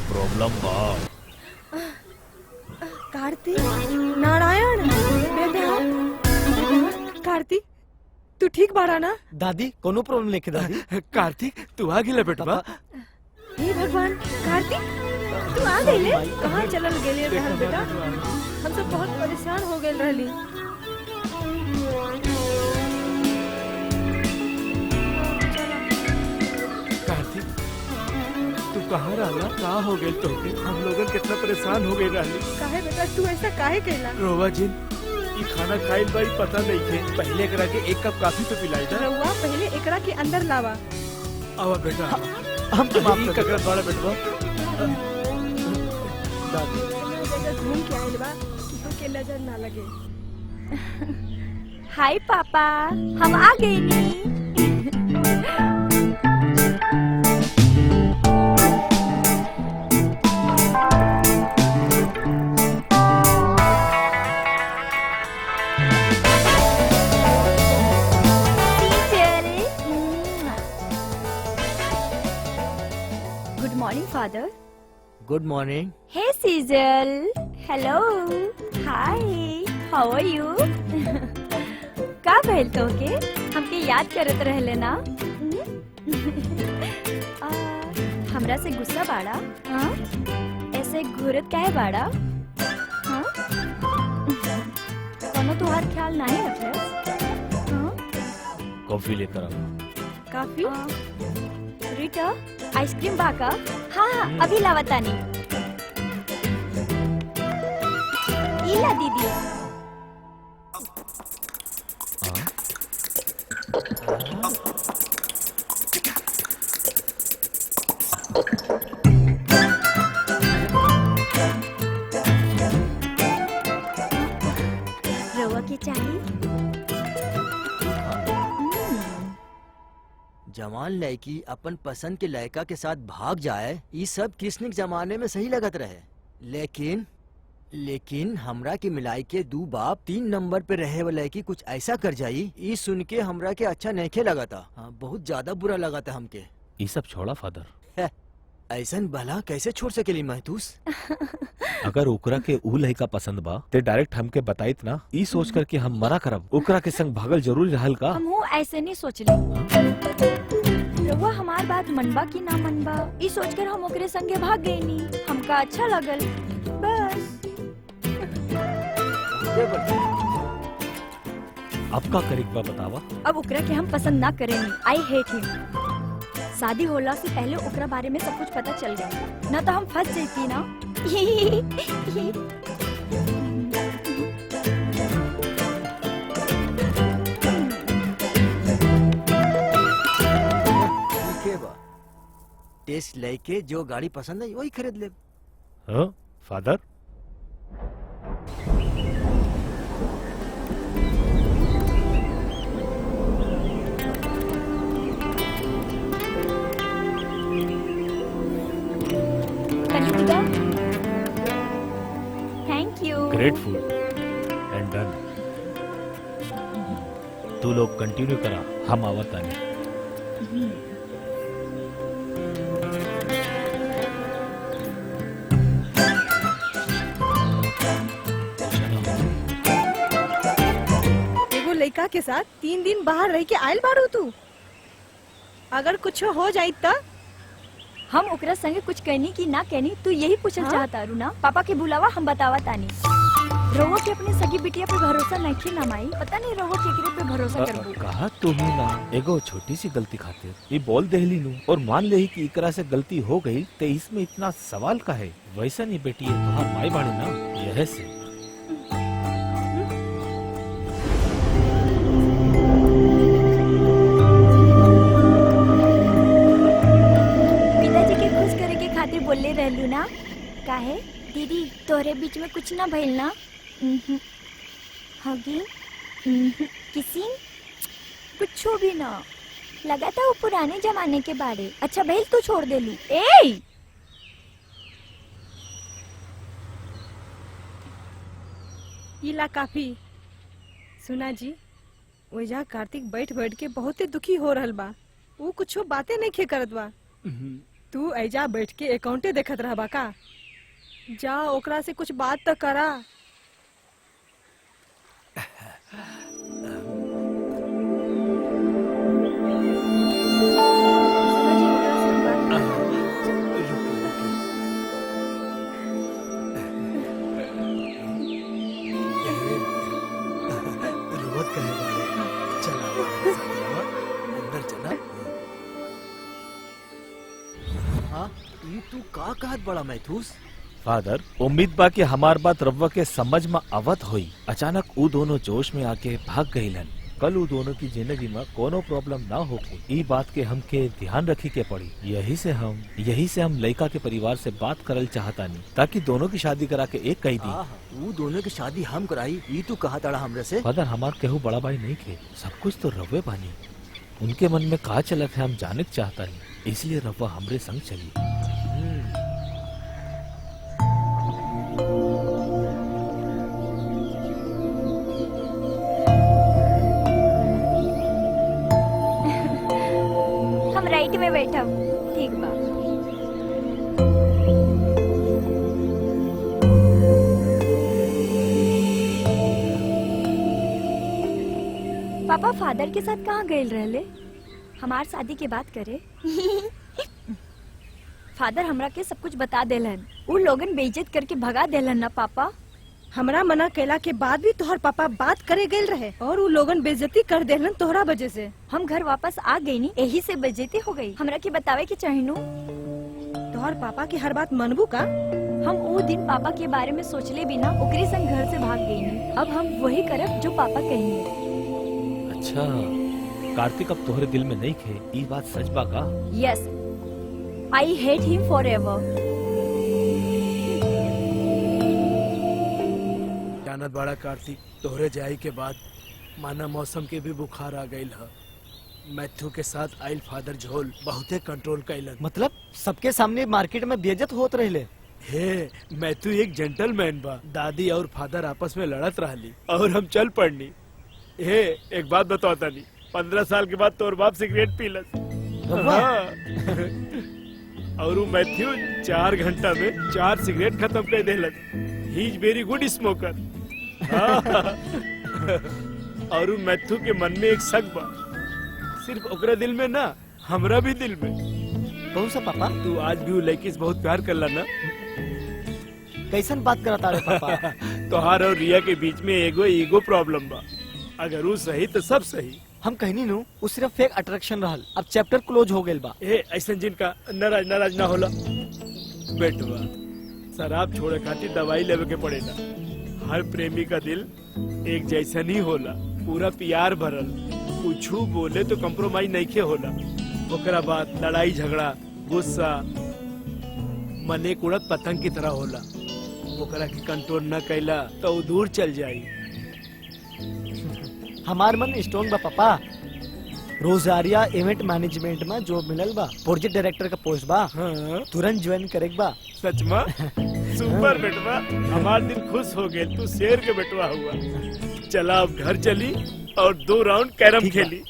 Speaker 10: प्रॉब्लम बा?
Speaker 8: कार्तिक नारायण बेटा। कार्तिक तू ठीक बाड़ा ना?
Speaker 11: दादी कोनो प्रॉब्लम नहीं दादी।
Speaker 9: कार्तिक तू आ गिला बेटवा।
Speaker 8: हे भगवान कार्तिक तू आ गइले? कहाँ चलल गेले रहल बेटा? हम सब बहुत परेशान हो गए रहली।
Speaker 9: कार्तिक तू कहाँ रहला? का हो गए तोके? हम लोगन कितना परेशान हो गए रहली।
Speaker 8: काहे बेटा तू ऐसा काहे कैला?
Speaker 9: रोवा जिन ई खाना खाइल बाई पता नहीं थे। पहले एकरा के 1 कप काफी तो पिलाई था।
Speaker 8: रउआ पहले एकरा के अंदर लावा।
Speaker 9: आवा बेटा
Speaker 11: हम तो माफ कर
Speaker 9: ककरा बड़ा बेटवा।
Speaker 11: दादी
Speaker 8: घूम के आइल बा किसी के नजर ना लगे।
Speaker 3: हाय पापा हम आ गए नी। Good morning father.
Speaker 11: Good morning.
Speaker 3: हे सीजल। Hello hi how R you? का भइल तोके? हमके याद करत रहले ना? हमरा से गुस्सा बाड़ा? हाँ? ऐसे घूरत काहे बाड़ा? हाँ? कोनो तुहार ख्याल नहीं रखलस? हाँ?
Speaker 10: कॉफी लेकर आओ।
Speaker 3: काफी? रीटा आइसक्रीम बाका? हाँ हाँ अभी लावतानी। इला दीदी रवा की चाहिए?
Speaker 2: जवान लड़की अपन पसंद के लड़का के साथ भाग जाए, ये सब कृष्णिक जमाने में सही लगत रहे। लेकिन हमरा के मिलाई के 2 बाप 3 नंबर पे रहे वाला लड़की कुछ ऐसा कर जाई, ये सुन के हमरा के अच्छा नहीं लगा था। हाँ, बहुत ज्यादा बुरा लगा था हमके।
Speaker 10: ये सब छोड़ा फादर।
Speaker 2: ऐसा भला कैसे छोड़ सकेली महतूस?
Speaker 10: अगर ओकरा के ऊ लड़का पसंद बा ते डायरेक्ट हमके बताइत ना, ई सोच कर के हम मना करब। ओकरा के संग भागल जरूरी रहल का?
Speaker 3: हम ऐसे नहीं सोच ली। रवा हमार बात मनबा की ना मनबा, ई सोचकर हम ओकरे संगे भाग गई नी। हमका अच्छा लगल बस।
Speaker 10: अब का करेक बा बतावा?
Speaker 3: अब ओकरा के हम पसंद ना करेंगे। आई हेट हिम। शादी होला से पहले ओकरा बारे में सब कुछ पता चल गया, ना तो हम फंस जाती ना।
Speaker 2: टेस्ट लेके जो गाड़ी पसंद है वही खरीद ले।
Speaker 10: हाँ father.
Speaker 3: Thank you.
Speaker 10: Grateful and done. तू लोग कंटिन्यू करा, हम आवत आनी।
Speaker 8: एगो लड़का के साथ 3 दिन बाहर रह के आयल बारू तू। अगर कुछ हो जाई त
Speaker 3: हम ओकरा संगे कुछ कहनी की ना कहनी तू यही पूछल चाहता रू ना? पापा के बुलावा, हम बतावा तानी। रोवो के अपनी सगी बिटिया पे भरोसा नहीं ना माई। पता नहीं रोवो केकरे पे भरोसा करबू।
Speaker 10: कहा तुम्हें ना एगो छोटी सी गलती खातिर ये बोल देहली नू और मान ले कि इकरा से गलती हो गई, तो इसमें इतना सवाल का है? वैसा नहीं बेटी, तुम्हार माई बाड़ी ना, यह से।
Speaker 3: पिताजी के खुश करे के खातिर बोले रहलू ना? काहे दीदी तोरे बीच में कुछ ना भइल ना? हगी किसिंग कुछ भी ना। लगा था वो पुराने जमाने के बारे। अच्छा भइल तू छोड़ देलू। ए
Speaker 8: इला काफी। सुना जी, वजह कार्तिक बैठ बैठ के बहुत ही दुखी हो रहल बा। वो कुछ बातें नहीं खे करत बा। तू ऐजा बैठ के अकाउंटे देखत रहबा का? जा ओकरा से कुछ बात तो करा।
Speaker 2: तू का कहत बड़ा मैथूस?
Speaker 10: फादर, उम्मीद बा कि हमार बात रव्वा के समझ में आवत हुई। अचानक वो दोनों जोश में आके भाग गईलन। कल वो दोनों की जिंदगी में कोनो प्रॉब्लम ना हो, ई बात के हमके ध्यान रखी के पड़ी। यही से हम लड़का के परिवार से बात करल चाहतानी, ताकि दोनों की शादी करा के एक कही दी।
Speaker 2: वो दोनों की शादी हम कराई, ये तू कहा ताड़ा हमरे से?
Speaker 10: फादर, हमार केहू बड़ा भाई नहीं थे, सब कुछ तो रव्वे बानी। उनके मन में का चलत है हम जाने चाहतानी, इसलिए रव्वा हमरे संग चली।
Speaker 3: हम राइट में बैठा। ठीक बा। पापा फादर के साथ कहाँ गए रहले? हमार शादी के बात करे। फादर हमरा के सब कुछ बता देलन। उ लोगन बेइज्जत करके भगा देलन ना पापा?
Speaker 8: हमरा मना कैला के बाद भी तोहर पापा बात करे गए रहे और वो लोगन बेइज्जती कर देलन तोहरा वजह से।
Speaker 3: हम घर वापस आ गई नी, यही से बेइज्जती हो गई। हमरा के बतावे के चाहिए।
Speaker 8: तोहर पापा की हर बात मनबू का?
Speaker 3: हम वो दिन पापा के बारे में सोचले बिना ओकरे संग घर से भाग गई नी। अब हम वही करब जो पापा कहेंगे।
Speaker 10: अच्छा, कार्तिक अब तोहरे दिल में नहीं खे, ई बात सच बा का?
Speaker 3: Yes, I hate him for ever.
Speaker 9: जानत बड़ा कार्तिक, तोहरे जाई के बाद माना मौसम के भी बुखार आ गईल ह। मैथ्यू के साथ आइल फादर झोल बहुते कंट्रोल कैलन।
Speaker 11: मतलब सबके सामने मार्केट में बेइज्जत होत रहले।
Speaker 9: हे, मैथ्यू एक जेंटलमैन बा। दादी और फादर आपस में लड़त रहली और हम चल पड़नी। हे, एक बात बताओ तानी, 15 साल के बाद तोर बाप सिगरेट पीलस। हाँ। और वो मैथ्यू 4 घंटा में 4 सिगरेट खत्म कर देलस। He is very good smoker. और वो मैथ्यू के मन में एक शक बा, सिर्फ ओकरा दिल में ना, हमरा भी दिल में।
Speaker 11: कौन सा पापा?
Speaker 9: तू आज भी वो लड़की से बहुत प्यार करला ना?
Speaker 11: कैसन बात करता रे पापा?
Speaker 9: तोहार और रिया के बीच में एगो ईगो प्रॉब्लम बा। अगर वो सही तो सब सही।
Speaker 11: हम कहनी नु, वो सिर्फ फेक अट्रैक्शन रहल। अब चैप्टर क्लोज हो गेल बा।
Speaker 9: ए, ऐसा जिनका नाराज ना होला। बेटवा, शराब छोड़े खातिर दवाई लेवे के पड़ेला। हर प्रेमी का दिल एक जैसा नहीं होला, पूरा प्यार भरल। कुछ बोले तो कंप्रोमाइज नहीं के होला। ओकरा बाद लड़ाई झगड़ा, गुस्सा मने उड़त पतंग की तरह होला। ओकरा के कंट्रोल न कैला तो वो दूर चल जाई।
Speaker 11: हमार मन स्ट्रॉन्ग बा पापा। रोजारिया इवेंट मैनेजमेंट में जॉब मिलल बा, प्रोजेक्ट डायरेक्टर का पोस्ट बा।
Speaker 9: हाँ?
Speaker 11: तुरंत ज्वाइन करेक बा।
Speaker 9: सच में? सुपर बेटवा, हमार दिल खुश हो गए। तू शेर के बेटवा हुआ। चला अब घर चली और 2 राउंड कैरम खेली।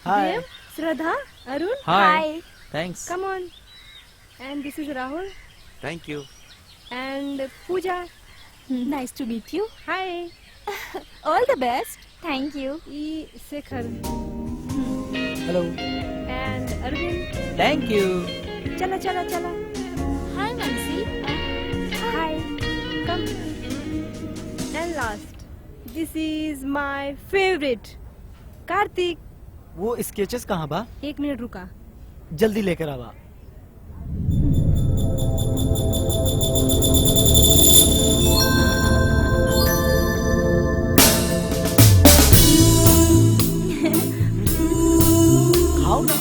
Speaker 8: देव, श्रद्धा, Arun,
Speaker 2: Hi. Thanks.
Speaker 8: Come on. And this is Rahul
Speaker 11: thank you.
Speaker 8: and Pooja.
Speaker 3: Nice to meet you.
Speaker 8: Hi.
Speaker 3: All the best. Thank you.
Speaker 8: E Shekhar
Speaker 2: Hello.
Speaker 8: and Arvind.
Speaker 2: Thank you.
Speaker 8: चला चला चला.
Speaker 3: Hi, Nancy.
Speaker 8: Hi. Come. And last, this is my favorite, Kartik.
Speaker 11: वो sketches कहाँ बा?
Speaker 8: 1 minute रुका.
Speaker 11: जल्दी लेकर आवा। खाओ ना,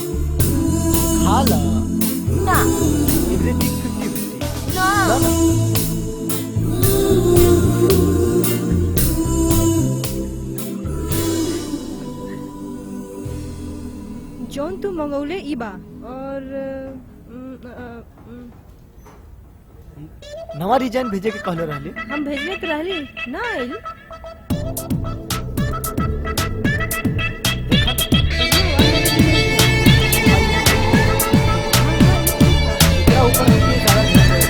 Speaker 11: खा ला।
Speaker 3: ना
Speaker 11: एवरीथिंग 50-50।
Speaker 3: ना
Speaker 11: ला ना।
Speaker 8: जौन तू मंगौले इबा और
Speaker 11: नवा डिजाइन भेजे के कहले रहले।
Speaker 8: हम भेजले तो रहली ना आइल।
Speaker 11: तेरा ऊपर उतनी सारा ध्यान रहे।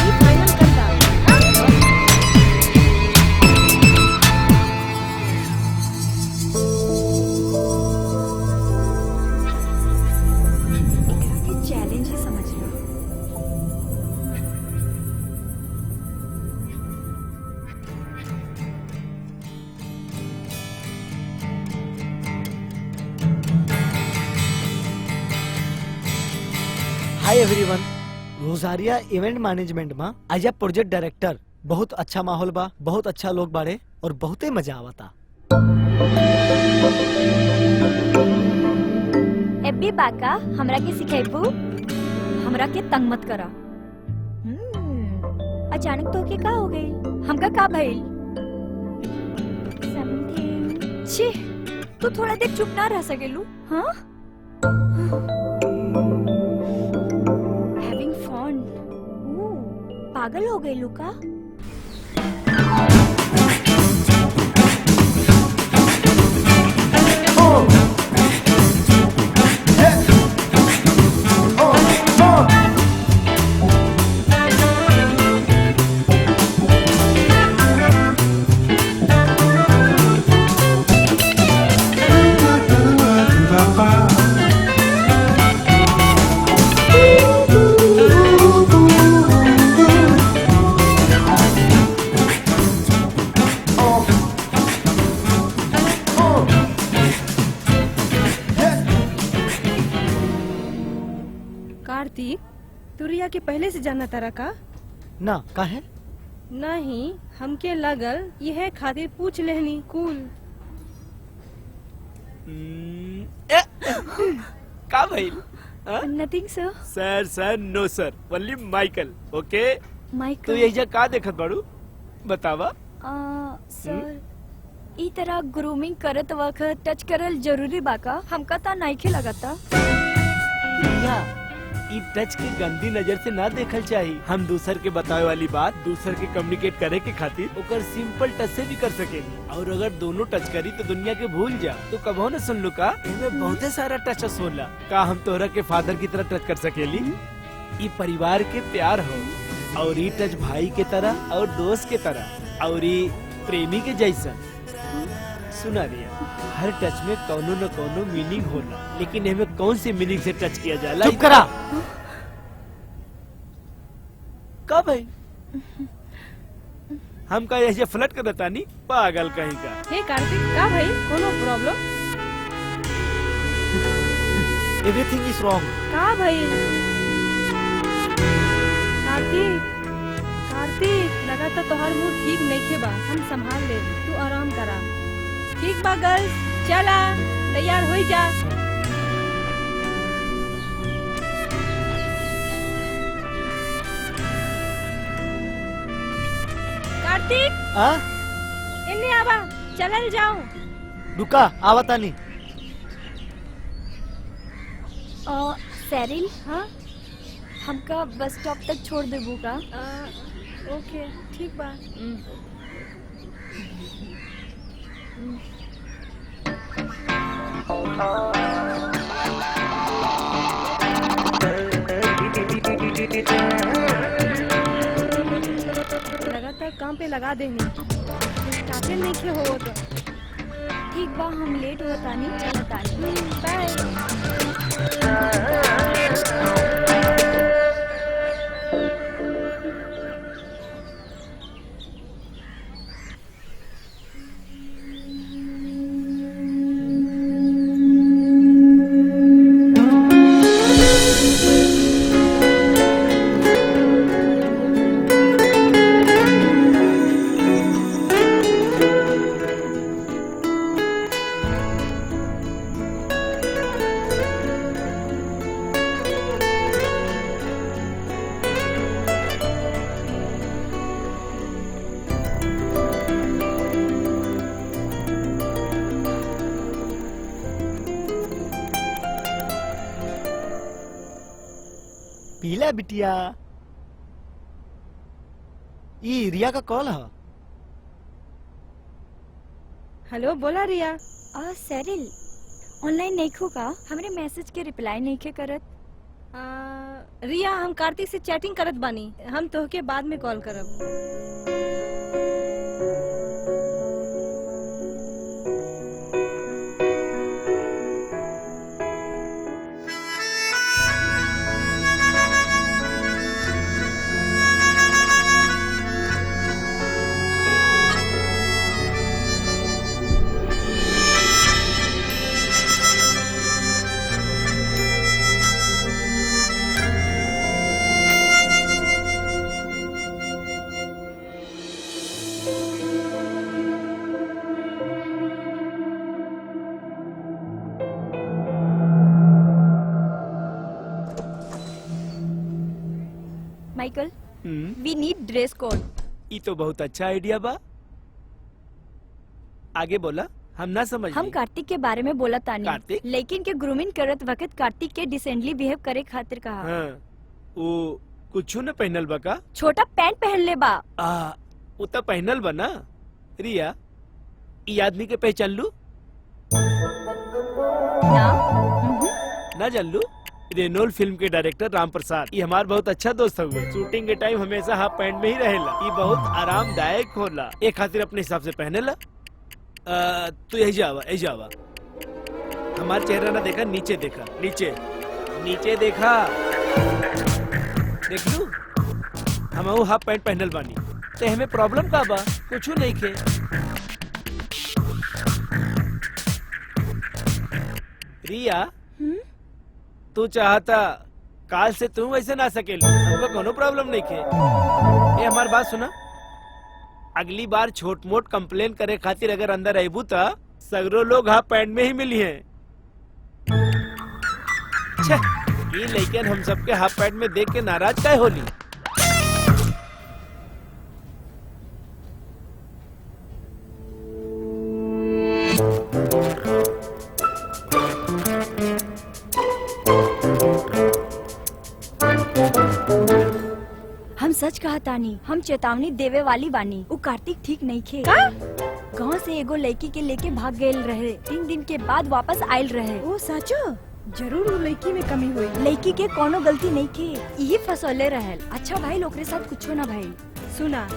Speaker 8: ये फाइनल करता.
Speaker 3: चैलेंज ही समझ लो.
Speaker 11: हाय एवरीवन, रोजारिया इवेंट मैनेजमेंट में आज प्रोजेक्ट डायरेक्टर। बहुत अच्छा माहौल बा, बहुत अच्छा लोग बाड़े और बहुते मजा आवता।
Speaker 3: एब्बी बाका हमरा के सिखाइबू. हमरा के तंग मत करा. अचानक तो के का हो गई? हमका का भइल? समथिंग. छी, तू थोड़ा देर चुप ना रह सकेलू? हाँ? Having fun. पागल हो गई लुका?
Speaker 8: कार्तिक, तू रिया के पहले से जाना तारा का?
Speaker 11: ना का है?
Speaker 8: नहीं, हमके लगल यह खातिर पूछ लेहनी. कूल.
Speaker 9: का भइल?
Speaker 3: नथिंग सर.
Speaker 9: सर सर नो सर, ओनली माइकल। ओके,
Speaker 3: माइकल.
Speaker 9: तू यही का देखत बाड़ू? बतावा।
Speaker 3: सर, ई तरह ग्रूमिंग करत वक्त टच करल जरूरी बाका? हमका ता नाइखे लगता.
Speaker 9: ई टच के गंदी नजर से ना देखल चाहिए। हम दूसर के बतावे वाली बात दूसर के कम्युनिकेट करे के खातिर ओकर सिंपल टच से भी कर सकेली। और अगर दोनों टच करी तो दुनिया के भूल जा। तो कबो न सुन लू का इनमें बहुते सारा टचेस होला। का हम तोहरा के फादर की तरह टच कर सकेली? ई परिवार के प्यार हो और ई टच भाई के तरह और दोस्त के तरह और ई प्रेमी के जैसा। सुना रिया, हर टच में कौनो न कौनो मीनिंग होला, लेकिन हमें कौन सी मीनिंग से टच किया जाला?
Speaker 11: चुप करा।
Speaker 9: कब है? हम का ऐसे फ्लट कर देता नहीं, पागल कहीं का।
Speaker 8: हे कार्तिक, का भाई? कोनो प्रॉब्लम?
Speaker 11: Everything is wrong.
Speaker 8: का भाई? कार्तिक, कार्तिक, लगाता तोहार मूड ठीक नहीं बा. हम संभाल ले, तू आराम करा. ठीक बा गर्ल्स, चला तैयार हो जा. कार्तिक, इन्ने आवा, चलल जाऊं.
Speaker 11: रुका, आवता नहीं।
Speaker 3: सेरिल, हाँ? हमका बस स्टॉप तक छोड़ देबू का?
Speaker 8: ओके ठीक बा। लगातार काम पे लगा देंगे, काफी नहीं खे हो तो
Speaker 3: ठीक बा, हम लेट होता नहीं चलता नहीं। बाय।
Speaker 11: पीला बिटिया, ये रिया का कॉल है।
Speaker 8: हेलो, बोला रिया।
Speaker 3: सैरिल ऑनलाइन नहीं खो का? हमरे मैसेज के रिप्लाई नहीं के करत।
Speaker 8: रिया, हम कार्तिक से चैटिंग करत बानी, हम तोहके बाद में कॉल करब।
Speaker 3: Michael, we need dress code.
Speaker 11: ये तो बहुत अच्छा आइडिया बा। आगे बोला, हम ना समझ।
Speaker 3: हम कार्तिक के बारे में बोला तानी,
Speaker 11: कार्तिक?
Speaker 3: लेकिन के ग्रूमिंग करत वक्त कार्तिक के डिसेंटली बिहेव करे खातिर कहा।
Speaker 11: हाँ, वो कुछ न पहनल बा का?
Speaker 3: छोटा पैंट पहन ले बा।
Speaker 11: वो तो पहनल बा ना। रिया, ये आदमी के पहचान लू? ना जान लू? रेनोल्ड फिल्म के डायरेक्टर राम प्रसाद, ये हमार बहुत अच्छा दोस्त हुए। शूटिंग के टाइम हमेशा हाफ पैंट में ही रहेला। ये बहुत आरामदायक होला, एक खातिर अपने हिसाब से पहनेला। तू यही जावा, यही जावा। हमार चेहरा ना देखा, नीचे देखा, नीचे नीचे देखा। देख लू, हम हाफ पैंट पहनल बानी, ते हमें प्रॉब्लम का बा? कुछ नहीं के। रिया, तू चाहता काल से तू वैसे ना सकेलू, हमको कोनो प्रॉब्लम नहीं के। ये हमार बात सुना, अगली बार छोट मोट कंप्लेन करे खातिर अगर अंदर आईबू ता सगरो लोग हाफ पैंट में ही मिली हैं। ये लेकिन हम सबके हाफ पैंट में देख के नाराज काहे होली?
Speaker 3: हम सच कहा तानी, हम चेतावनी देवे वाली बानी। वो कार्तिक ठीक नहीं खे। गांव से एगो लड़की के लेके भाग गए रहे, 3 दिन के बाद वापस आयल रहे।
Speaker 8: ओ सचो? जरूर वो लड़की में कमी हुई।
Speaker 3: लड़की के कोनो गलती नहीं खे, यही फसौले रहल। अच्छा भाई, ओकरे साथ कुछो ना भाई।
Speaker 8: सुना,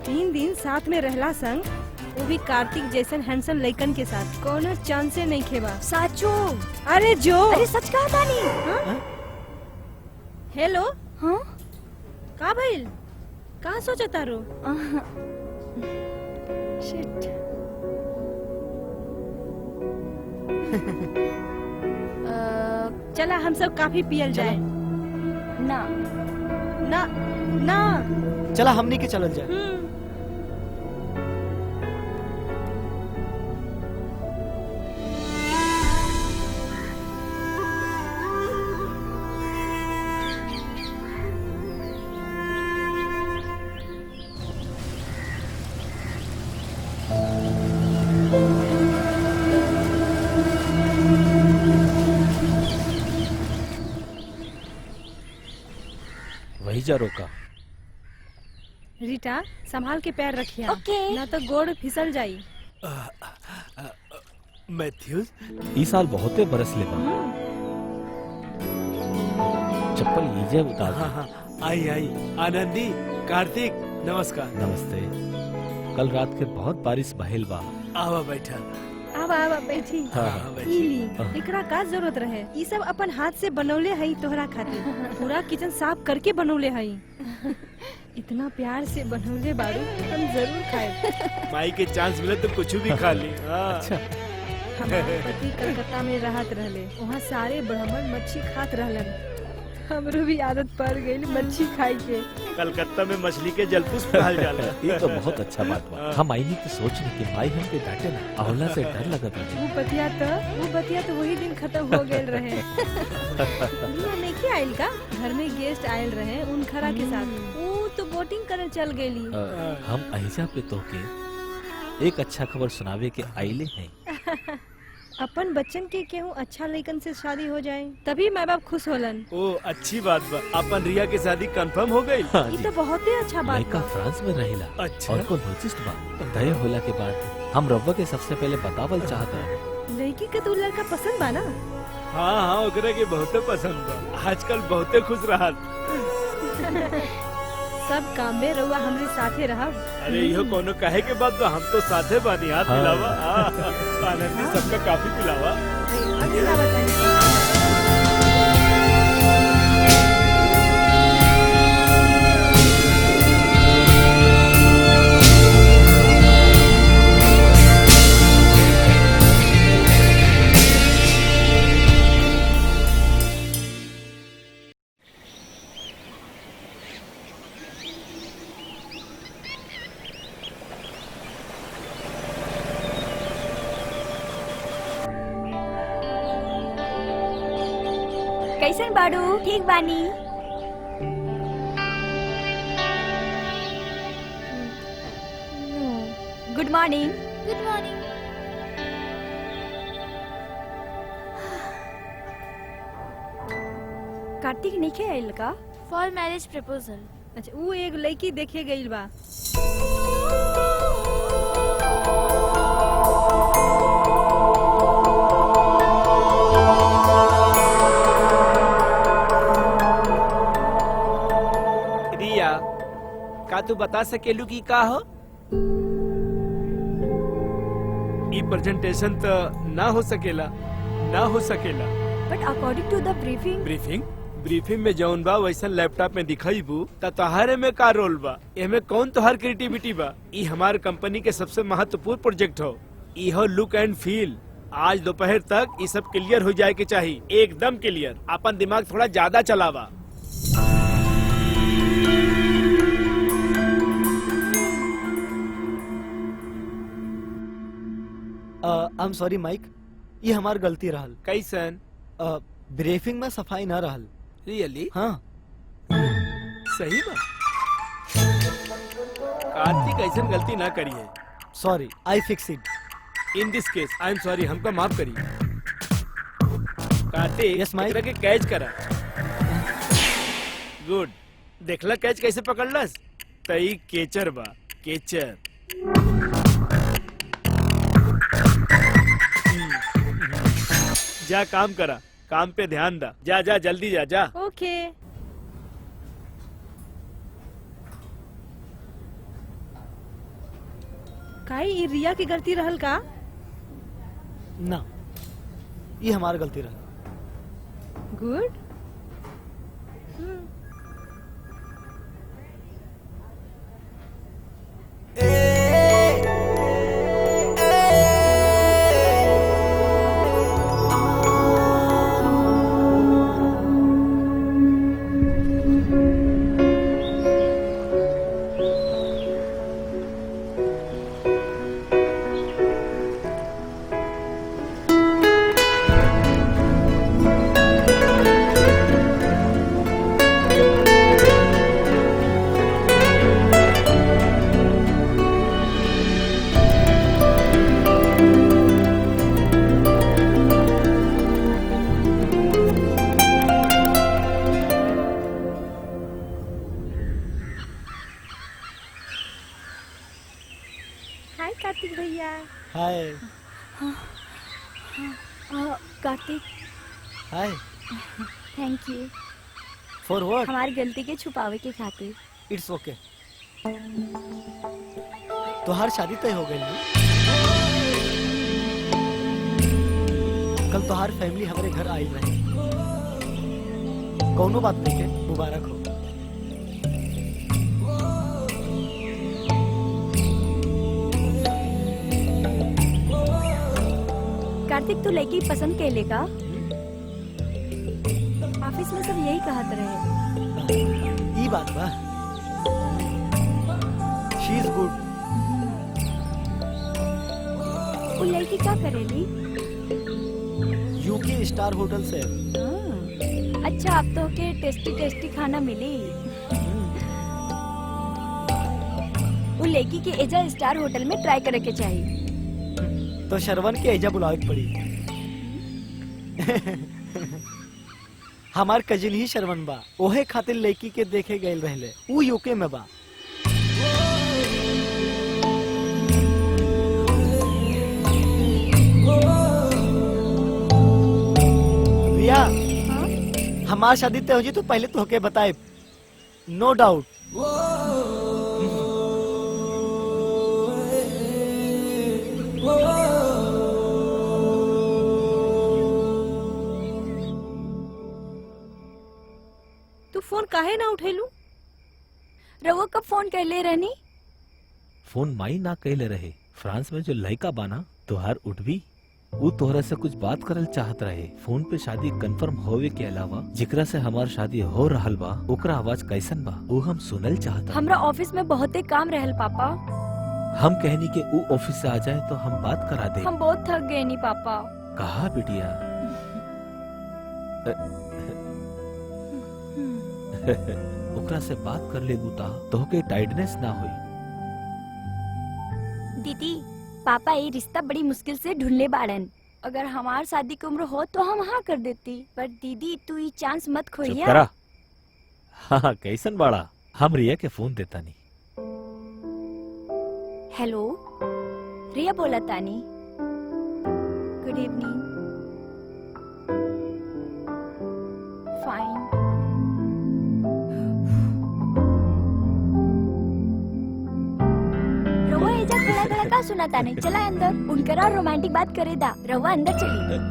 Speaker 8: 3 दिन साथ में रहला संग, वो भी कार्तिक जैसन हैंडसम लड़कन के साथ, कोनो चांस से नहीं खेबा।
Speaker 3: साचो?
Speaker 8: अरे जो,
Speaker 3: अरे सच कहा तानी।
Speaker 8: हेलो,
Speaker 3: हाँ
Speaker 8: का भइल? का सोचा तारो?
Speaker 3: शिट।
Speaker 8: चला हम सब काफी पियल जाए।
Speaker 3: ना
Speaker 8: ना ना,
Speaker 11: चला हमनी के चलल जाए।
Speaker 10: वही जा रोका।
Speaker 8: रीटा संभाल के पैर रखिया।
Speaker 3: ओके।
Speaker 8: ना तो गोड़ फिसल जाई।
Speaker 9: मैथ्यूज
Speaker 10: इस साल बहुते बरस ले बा। चप्पल लीजिए उतार दे।
Speaker 9: हाँ, आई आई। आनंदी, कार्तिक, नमस्कार।
Speaker 10: नमस्ते। कल रात के बहुत बारिश बहेल बा।
Speaker 9: आवा बैठा।
Speaker 8: आवा बैठी।
Speaker 10: हाँ।
Speaker 8: ई ली, एकरा का जरूरत रहे? ई सब अपन हाथ से बनौले हई तोहरा खातिर। पूरा किचन साफ करके बनौले हई। इतना प्यार से बनौले बारू, हम जरूर खाए।
Speaker 9: माई के चांस मिले तो कुछ भी खा ली।
Speaker 10: अच्छा।
Speaker 8: हमारे पति कलकत्ता में रहत रहले, वहाँ सारे ब्राह्मण मच्छी खात रहलन। हमरो भी आदत पड़ गई मच्छी खाई के।
Speaker 9: कलकत्ता में मछली के जलपुष्प कहल जाला।
Speaker 10: ये तो बहुत अच्छा बात बा। हम आईनी तो सोचने कि माई हमके डांटे ना, अवला से डर लगत रहे।
Speaker 8: वो बतिया तो वही दिन खत्म हो गए रहे। दुनिया में क्या आयल का? घर में गेस्ट आयल रहे उनखरा के साथ। वो तो बोटिंग करल चल गईली।
Speaker 10: हम अहिजा पे तोके एक अच्छा खबर सुनावे के आइले हैं।
Speaker 8: अपन बच्चन के केहू अच्छा लड़कन से शादी हो जाए तभी माँ बाप खुश होलन।
Speaker 9: ओ अच्छी बात बा। अपन रिया के शादी कंफर्म हो गई।
Speaker 8: ये तो बहुत ही अच्छा बात
Speaker 10: लड़का
Speaker 8: बा।
Speaker 10: फ्रांस में रहेला।
Speaker 9: अच्छा।
Speaker 10: और को नोटिस बा। तय होला के बाद हम रव्वा के सबसे पहले बतावल चाहत रहे।
Speaker 8: लड़की के तू लड़का पसंद बा ना?
Speaker 9: हाँ, ओकरा के बहुते पसंद बा। आजकल बहुते खुश रहा।
Speaker 8: सब काम में रहुआ हमरे साथे रहा।
Speaker 9: अरे इहो कोनो कहे के बाद बा, हम तो साथे बानी। हाथ
Speaker 10: हाँ।
Speaker 9: मिलावा। आनंदी सबका काफी पिलावा।
Speaker 3: कैसन बाड़ू? ठीक बानी। Good morning. Good morning. Kartik नहीं आयल का?
Speaker 13: For marriage proposal.
Speaker 8: अच्छा, वो एक लड़की देखे गई बा।
Speaker 9: रिया, का तू बता सकेलू की का हो? ई प्रेजेंटेशन तो ना हो सकेला।
Speaker 3: बट अकॉर्डिंग टू द
Speaker 9: ब्रीफिंग में जौन बा वैसा लैपटॉप में दिखाईबू त तोहरे में का रोल बा? एमे कौन तोहार क्रिएटिविटी बा? ई हमार कंपनी के सबसे महत्वपूर्ण प्रोजेक्ट हो। ई हो लुक एंड फील। आज दोपहर तक ये सब क्लियर हो जाए के चाहिए, एकदम क्लियर। अपन दिमाग थोड़ा ज्यादा चलावा।
Speaker 11: आई एम सॉरी माइक, ये हमार गलती रहल।
Speaker 9: कैसन?
Speaker 11: ब्रीफिंग में सफाई ना रहल।
Speaker 9: रियली?
Speaker 11: हाँ।
Speaker 9: सही बा। कार्तिक ऐसन गलती ना करी है।
Speaker 11: Sorry, I fix it.
Speaker 9: In this case I am sorry, हमका माफ करिए। Kartik,
Speaker 11: Yes, Mike?
Speaker 9: एकरा के कैच करा। गुड। देखला कैच कैसे पकड़लस? तई केचर बा, केचर। जा काम करा, काम पे ध्यान दा। जा जा जल्दी जा जा।
Speaker 8: ओके। काई ई रिया की गलती रहल का?
Speaker 11: ना, ये हमार गलती रहल।
Speaker 8: गुड। कार्तिक भैया।
Speaker 11: Hi.
Speaker 3: Kartik
Speaker 11: hi.
Speaker 3: Thank you
Speaker 11: for what?
Speaker 3: हमारी गलती के छुपावे के खातिर।
Speaker 11: It's okay. तोहार शादी तय हो गई ना? कल तोहार फैमिली हमारे घर आई रहे। कौनो बात नहीं के, मुबारक हो।
Speaker 3: कार्तिक तू लड़की पसंद के लेगा? ऑफिस में सब यही कहत रहे।
Speaker 11: ई बात बा। She is good.
Speaker 3: वो लड़की क्या करेली?
Speaker 11: यूके स्टार होटल से।
Speaker 3: अच्छा अब तो के टेस्टी टेस्टी खाना मिली। वो लड़की के एजा स्टार होटल में ट्राई करे के चाहिए।
Speaker 11: तो शरवण के एजा बुलावे के पड़ी। हमार कजिन ही शरवण बा, ओहे खातिर लड़की के देखे गए रहले। ऊ यूके में बा। रिया, हमार शादी तय हो जी तो पहले तो होके बताए। नो डाउट।
Speaker 8: तू फोन काहे ना उठेलू?
Speaker 3: रवो कब फोन कर ले रहनी?
Speaker 10: फोन माई ना कहले रहे। फ्रांस में जो लड़का बाना तोहार उठवी वो तोहरा से कुछ बात करल चाहत रहे। फोन पे शादी कंफर्म होवे के अलावा जिकरा से हमार शादी हो रहल बा ओकरा आवाज कैसन बा वो हम सुनल चाहता।
Speaker 3: हमरा ऑफिस में बहुते काम रहल पापा।
Speaker 10: हम कहनी के वो ऑफिस से आ जाए तो हम बात करा दे।
Speaker 3: हम बहुत थक गए नी पापा।
Speaker 10: कहा बिटिया? ओकरा से बात कर ले बूता तो के टाइटनेस ना हुई।
Speaker 3: दीदी पापा ये रिश्ता बड़ी मुश्किल से ढूंढले बाड़न। अगर हमार शादी की उम्र हो तो हम हाँ कर देती। पर दीदी तू ये चांस मत खोइया।
Speaker 10: करा। हाँ कैसन बाड़ा? हम रिया के फोन देता नहीं।
Speaker 3: हेलो रिया बोला तानी। Good evening. फाइन। रवा एजा खड़ा खड़ा का सुना तानी। चला अंदर उनकरा रोमांटिक बात करे दा। रवा अंदर चली।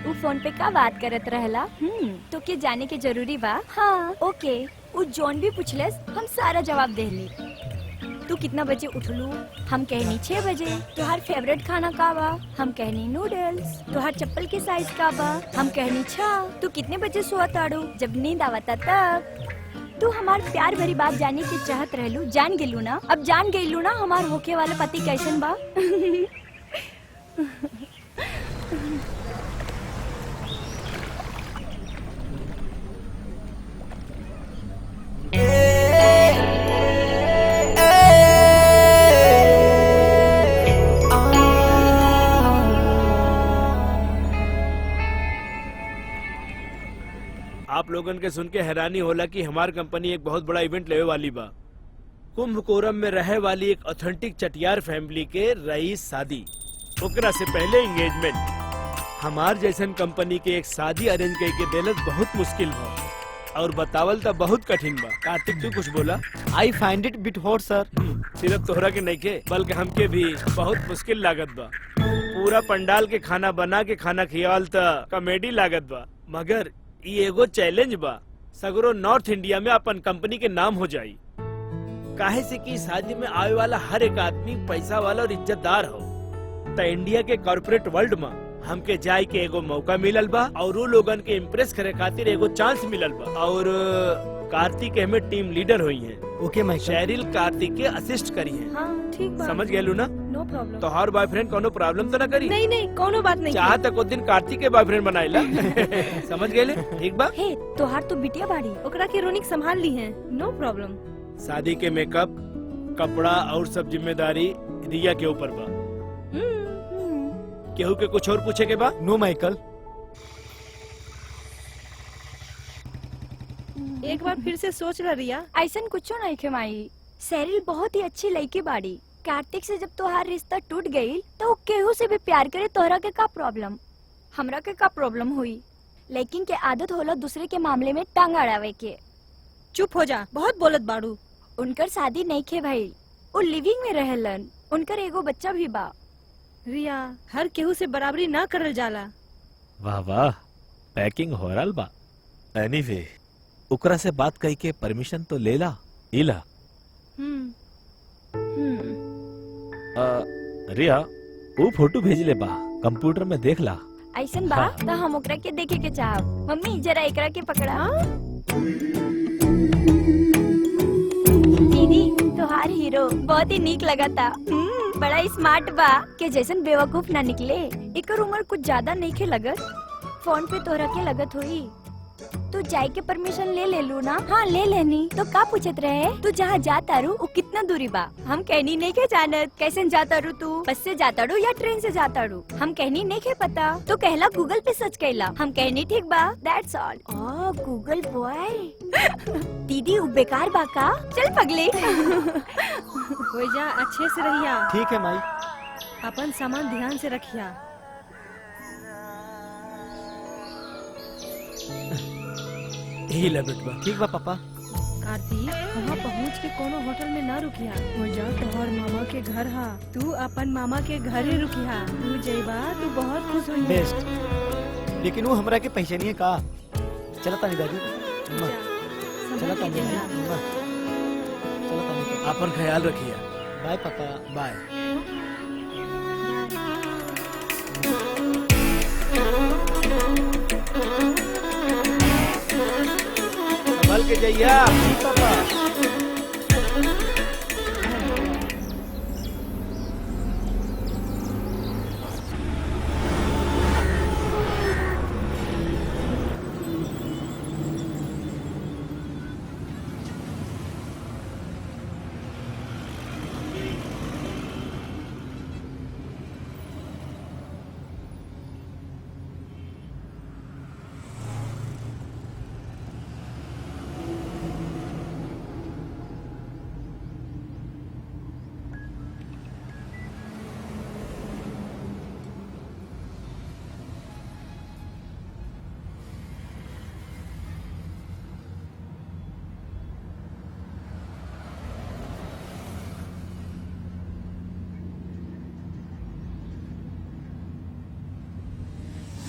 Speaker 3: उ फोन पे का बात करत रहला? तो के जाने के जरूरी बा? हाँ ओके। उ जोन भी पूछलस हम सारा जवाब देली। तू कितना बजे उठलू? हम कहनी 6 बजे। तुहार फेवरेट खाना का बा? हम कहनी नूडल्स। तुहार चप्पल के साइज का बा? हम कहनी 6। तू कितने बजे सोत आड़ू? जब नींद आवता तब। तू हमार प्यार भरी बात जाने के चाहत रहलू। जान गेलू ना? अब जान गेलू ना हमार होके वाला पति कैसन बा?
Speaker 9: आप लोगन के सुन के हैरानी होला कि हमार कंपनी एक बहुत बड़ा इवेंट लेवे वाली बा। कुंभकोरम में रहे वाली एक ऑथेंटिक चटियार फैमिली के रईस शादी, ओकरा से पहले एंगेजमेंट। हमार जैसन कंपनी के एक शादी अरेंज करके देलस बहुत मुश्किल बा और बतावल तो बहुत कठिन बा। कार्तिक तू कुछ बोला?
Speaker 11: I find it bit hot सर।
Speaker 9: सिर्फ तोहरा के नहीं के बल्कि हमके भी बहुत मुश्किल लागत बा। पूरा पंडाल के खाना बना के खाना खियावल त कॉमेडी लागत बा, मगर ये एगो चैलेंज बा। सगरो नॉर्थ इंडिया में अपन कंपनी के नाम हो जाई। काहे से कि शादी में आवे वाला हर एक आदमी पैसा वाला और इज्जतदार हो। तो इंडिया के कॉर्पोरेट वर्ल्ड में हमके जाए के एगो मौका मिलल बा और वो लोगन के इम्प्रेस करे खातिर एगो चांस मिलल बा। और कार्तिक हमें टीम लीडर हुई है।
Speaker 11: ओके माइकल।
Speaker 9: शेरिल कार्तिक के असिस्ट करी है।
Speaker 8: हाँ ठीक बा।
Speaker 9: समझ गेलू ना?
Speaker 8: नो प्रॉब्लम।
Speaker 9: तो हर बॉयफ्रेंड कोनो प्रॉब्लम तो ना करी?
Speaker 8: नहीं नहीं कोनो बात नहीं।
Speaker 9: चाह तक दिन कार्तिक के बॉयफ्रेंड बनाइला। समझ गेले? ठीक बा।
Speaker 3: हे तोहार तो बिटिया बाड़ी।
Speaker 8: ओकरा के रोनिक संभाल ली है। नो प्रॉब्लम।
Speaker 9: शादी के मेकअप, कपड़ा और सब जिम्मेदारी रिया के ऊपर बा। केहू के कुछ और पूछे के बा?
Speaker 11: नो माइकल।
Speaker 8: एक बार फिर से सोच ला रिया।
Speaker 3: ऐसा कुछ नहीं खे माई, सैरिल बहुत ही अच्छी लड़की बाड़ी। कार्तिक से जब तोहार रिश्ता टूट गई तो केहू से भी प्यार करे, तोहरा के का प्रॉब्लम? हमरा के का प्रॉब्लम हुई? लेकिन के आदत होला दूसरे के मामले में टांग अड़ावे के।
Speaker 8: चुप हो जा, बहुत बोलत बाड़ू।
Speaker 3: उनकर शादी नहीं खे भाई, वो लिविंग में रहलन, उनकर एगो बच्चा भी बा।
Speaker 8: रिया, हर केहू से बराबरी ना करल जाला।
Speaker 10: वाह वाह, पैकिंग हो रहल बा। एनीवे, ओकरा से बात कई के परमिशन तो ले ला। इला रिया, वो फोटो भेज ले बा, कंप्यूटर में देख ला।
Speaker 3: ऐसन बा तो हम ओकरा के देखे के चाहब। मम्मी जरा एकरा के पकड़ा। दीदी तोहार हीरो बहुत ही नीक लगा था। बड़ा स्मार्ट बा के जैसन बेवकूफ ना निकले। एकर उम्र कुछ ज्यादा नहीं खे लगत। फोन पे तोहरा के लगत हुई। तू जाए के परमिशन ले लू ना? हाँ ले लेनी। तो का पूछत रहे? तू जहाँ जाता रू वो कितना दूरी बा? हम कहनी नहीं के जानत। कैसे जाता रू तू? बस से जाता रू या ट्रेन से जाता रू? हम कहनी नहीं के पता। तो कहला गूगल पे सर्च कैला। हम कहनी ठीक बा, दैट्स ऑल। गूगल बॉय दीदी वो बेकार बा का? चल पगले।
Speaker 8: हो जा, अच्छे से रहिया।
Speaker 11: ठीक है माई।
Speaker 8: अपन सामान ध्यान से रखिया।
Speaker 9: यही ला बेटवा।
Speaker 11: ठीक बा पापा।
Speaker 8: कार्तिक, वहाँ पहुँच के कोनो होटल में ना रुकिया। हो जा, तोहर मामा के घर हा। तू अपन मामा के घर ही रुकिया। तू जइबा तू बहुत खुश होई।
Speaker 11: बेस्ट। लेकिन वो हमरा के पहचानिए का? चला तानी दादी। चला तानी। चला तानी।
Speaker 9: अपन ख्याल रखिए।
Speaker 11: बाय पापा।
Speaker 9: बाय। संभल के जाइए पापा।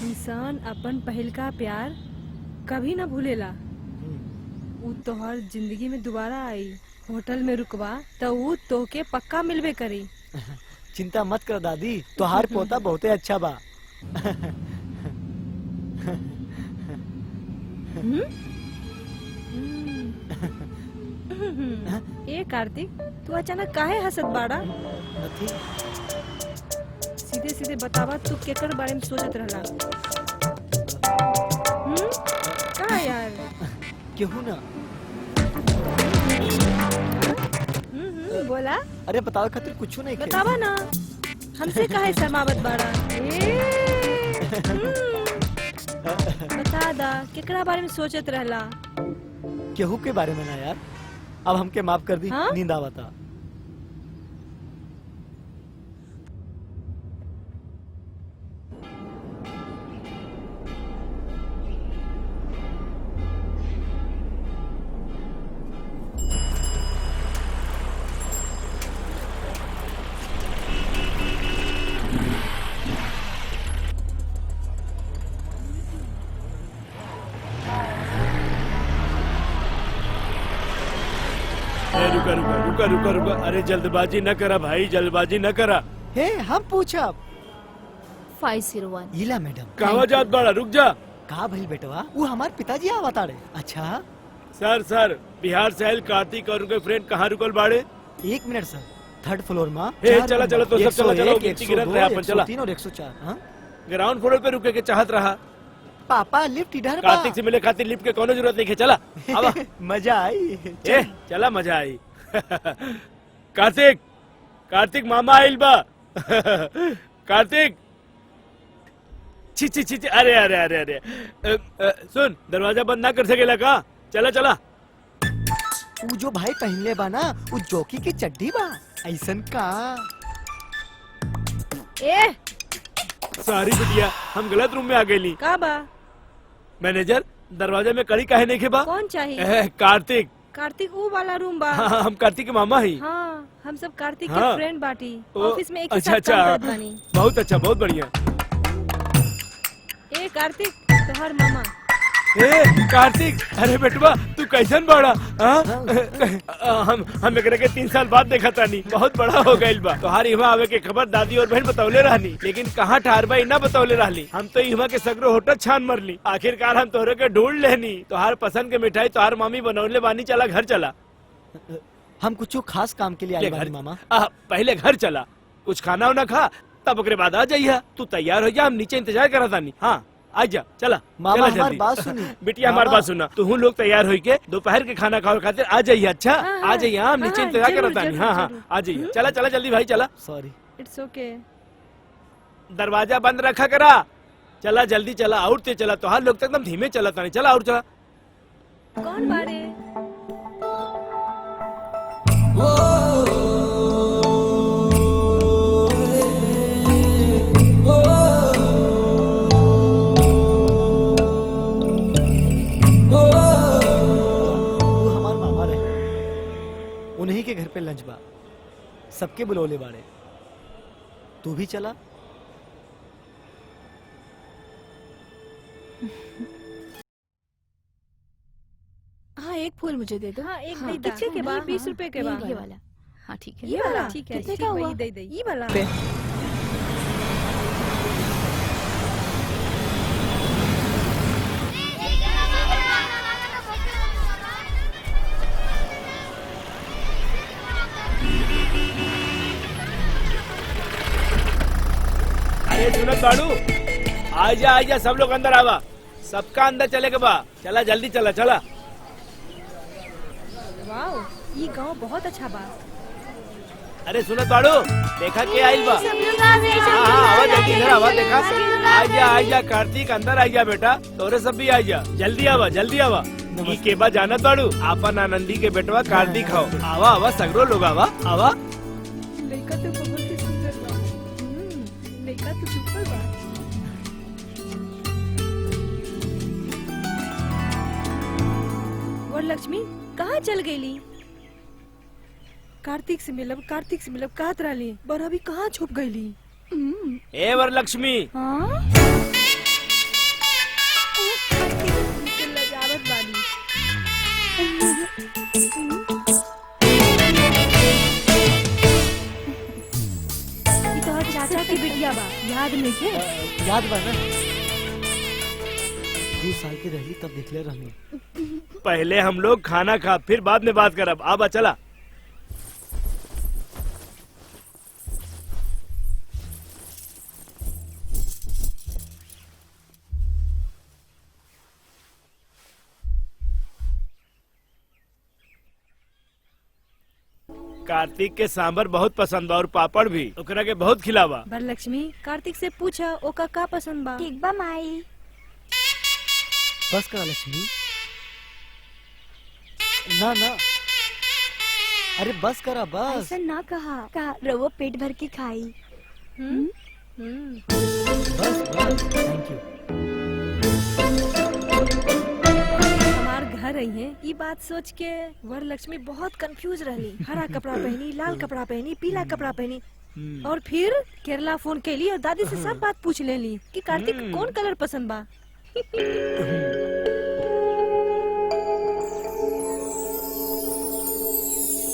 Speaker 8: इंसान अपन पहल का प्यार कभी ना भूलेला। वो तोहर जिंदगी में दोबारा आई, होटल में रुकवा तो वो तोके पक्का मिलबे करी।
Speaker 11: चिंता मत कर दादी, तोहार पोता बहुते अच्छा बा।
Speaker 8: ए कार्तिक, तू अचानक काहे हंसत बाड़ा? सीधे सीधे बतावा, तू केकर बारे में सोचत रहला? का यार?
Speaker 11: क्यों ना?
Speaker 8: बोला।
Speaker 11: अरे बतावे खातिर कुछ नहीं।
Speaker 8: बतावा ना, हमसे काहे शर्मावत बाड़ा? बता दा, केकरा बारे में सोचत रहला?
Speaker 11: केहू के बारे में ना यार। अब हमके माफ कर दी।
Speaker 8: हाँ?
Speaker 11: नींद आवता।
Speaker 9: रुका रुका रुका रुका रुका। अरे जल्दबाजी न करा भाई, जल्दबाजी न करा।
Speaker 11: हे हम पूछा
Speaker 6: 501।
Speaker 11: इला मैडम
Speaker 9: कहवा जात बाड़ा? रुक जा।
Speaker 11: का भइल बेटवा? वो हमार पिताजी आवता रे। अच्छा
Speaker 9: सर बिहार से आयल कार्तिक और उनके फ्रेंड कहाँ रुकल बाड़े?
Speaker 11: 1 मिनट सर। 3rd फ्लोर में।
Speaker 9: हे चला चला तो सब चला चला। गिनती गिरत रहे अपन। चला
Speaker 11: 103 और 104। हाँ
Speaker 9: ग्राउंड फ्लोर पे रुके के चाहत रहा।
Speaker 11: पापा लिफ्ट इधर बा।
Speaker 9: कार्तिक से मिले खातिर लिफ्ट के कोनो जरूरत नहीं है। चला आवा।
Speaker 11: मजा आई।
Speaker 9: ए चला मजा आई। कार्तिक कार्तिक मामा आइल बा। कार्तिक छी छी छी छी। अरे अरे अरे अरे सुन, दरवाजा बंद ना कर सकेला का? चला चला।
Speaker 11: वो जो भाई पहनले बा ना वो जॉकी की चड्डी बा ऐसन का।
Speaker 8: ए
Speaker 9: सॉरी बिटिया, हम गलत रूम में आ गई।
Speaker 8: का बा?
Speaker 9: मैनेजर, दरवाजे में कड़ी काहे नहीं के बा?
Speaker 8: कौन चाहिए?
Speaker 9: कार्तिक।
Speaker 8: कार्तिक वो वाला रूम बा।
Speaker 9: हाँ, हम कार्तिक के मामा ही।
Speaker 8: हाँ, हम सब कार्तिक
Speaker 9: हाँ।
Speaker 8: के फ्रेंड बाटी।
Speaker 9: ओ,
Speaker 8: ऑफिस में एक ही
Speaker 9: अच्छा
Speaker 8: साथ काम
Speaker 9: अच्छा,
Speaker 8: करत बानी।
Speaker 9: बहुत अच्छा, बहुत बढ़िया।
Speaker 8: ए कार्तिक, तोहर मामा।
Speaker 9: ए कार्तिक, अरे बेटवा तू कैसन बड़ा? हम एकरा के 3 साल बाद देखा तानी, बहुत बड़ा हो गइल बा। तोहार इहाँ आवे के खबर दादी और बहन बतौले रहनी, लेकिन कहाँ ठहर बा इना बतौले रहली। हम तो इहाँ के सगरो होटल छान मरली। आखिरकार हम तोहरे के ढूंढ लेनी। तोहार पसंद के मिठाई तोहार मामी बनौले बानी, चला घर चला।
Speaker 11: हम कुछ खास काम के लिए आए बानी मामा।
Speaker 9: पहले घर चला, कुछ खाना वाना खा, तब ओकरे बाद आ जाइए। तू तैयार हो जा, हम नीचे इंतजार करा तानी। हाँ आजा, चला
Speaker 11: मामा,
Speaker 9: चला
Speaker 11: हमारी बात सुनी।
Speaker 9: बिटिया हमारी बात सुना। तू लोग तैयार हो के दोपहर के खाना खाओ खातिर आ जाइए। अच्छा आ जाइए, हम नीचे इंतजार करा तानी। हाँ हाँ आ जाइए, चला चला जल्दी भाई चला।
Speaker 11: सॉरी।
Speaker 8: इट्स ओके।
Speaker 9: दरवाजा बंद रखा करा। चला जल्दी चला, आउट से चला। तो लोग तो एकदम धीमे चला तानी। चला आउट चला।
Speaker 8: कौन बारे?
Speaker 11: उन्हीं के घर पे लंच बा, सबके बुलौले बाड़े। तू भी चला।
Speaker 6: हाँ, एक फूल मुझे दे दो।
Speaker 8: हाँ, एक
Speaker 6: हाँ,
Speaker 8: दे दो। कितने के बा? 20 रुपए के बा।
Speaker 6: ये वाला। हाँ ठीक है।
Speaker 8: ये वाला
Speaker 6: ठीक है।
Speaker 8: कितने
Speaker 6: ठीक
Speaker 8: का
Speaker 6: है,
Speaker 8: हुआ?
Speaker 6: ये
Speaker 8: दे दे ये वाला।
Speaker 9: अरे सुनत बाड़ू, आजा आजा, सब लोग अंदर आवा। सबका अंदर चले के बा। चला जल्दी चला चला।
Speaker 8: वाओ, ये गांव बहुत अच्छा बा।
Speaker 9: अरे सुनत बाड़ू, देखा के आइल बा। हाँ आवा जल्दी, इधर आवा। देखा आजा आजा कार्तिक, अंदर आजा बेटा। तोरे सब भी आजा, जल्दी आवा जल्दी आवा। ई के बा जानत बाड़ू, आपन आनंदी के बेटवा कार्तिक हो। आवा आवा, सगरो लोग आवा आवा।
Speaker 8: लड़का तो बहुत ही सुंदर बा। लड़का तो सुपर बा। वरलक्ष्मी कहाँ चल गईली? कार्तिक से मिलब कहत रहली, पर अभी कहाँ छुप गईली?
Speaker 9: ए वरलक्ष्मी,
Speaker 8: लजावत बानी। ये तो चाचा की बिटिया बा, याद नहीं है?
Speaker 11: याद बा ना, 2 साल की रहली तब दिखले रहनी।
Speaker 9: पहले हम लोग खाना खा, फिर बाद में बात करब। आबा चला। कार्तिक के सांबर बहुत पसंद बा और पापड़ भी। ओकरा के बहुत खिलावा।
Speaker 8: वरलक्ष्मी, कार्तिक से पूछा ओका का पसंद बा।
Speaker 3: ठीक बा माई।
Speaker 11: बस करा लक्ष्मी। ना ना, अरे बस करा बस।
Speaker 3: ऐसा ना कहा का रवो पेट भर के खाई।
Speaker 11: बस बस, थैंक यू।
Speaker 8: हमार घर आई है, ये बात सोच के वरलक्ष्मी बहुत कंफ्यूज रहली। हरा कपड़ा पहनी, लाल कपड़ा पहनी, पीला कपड़ा पहनी, और फिर केरला फोन कैली और दादी से सब बात पूछ लेली कि कार्तिक को कौन कलर पसंद बा।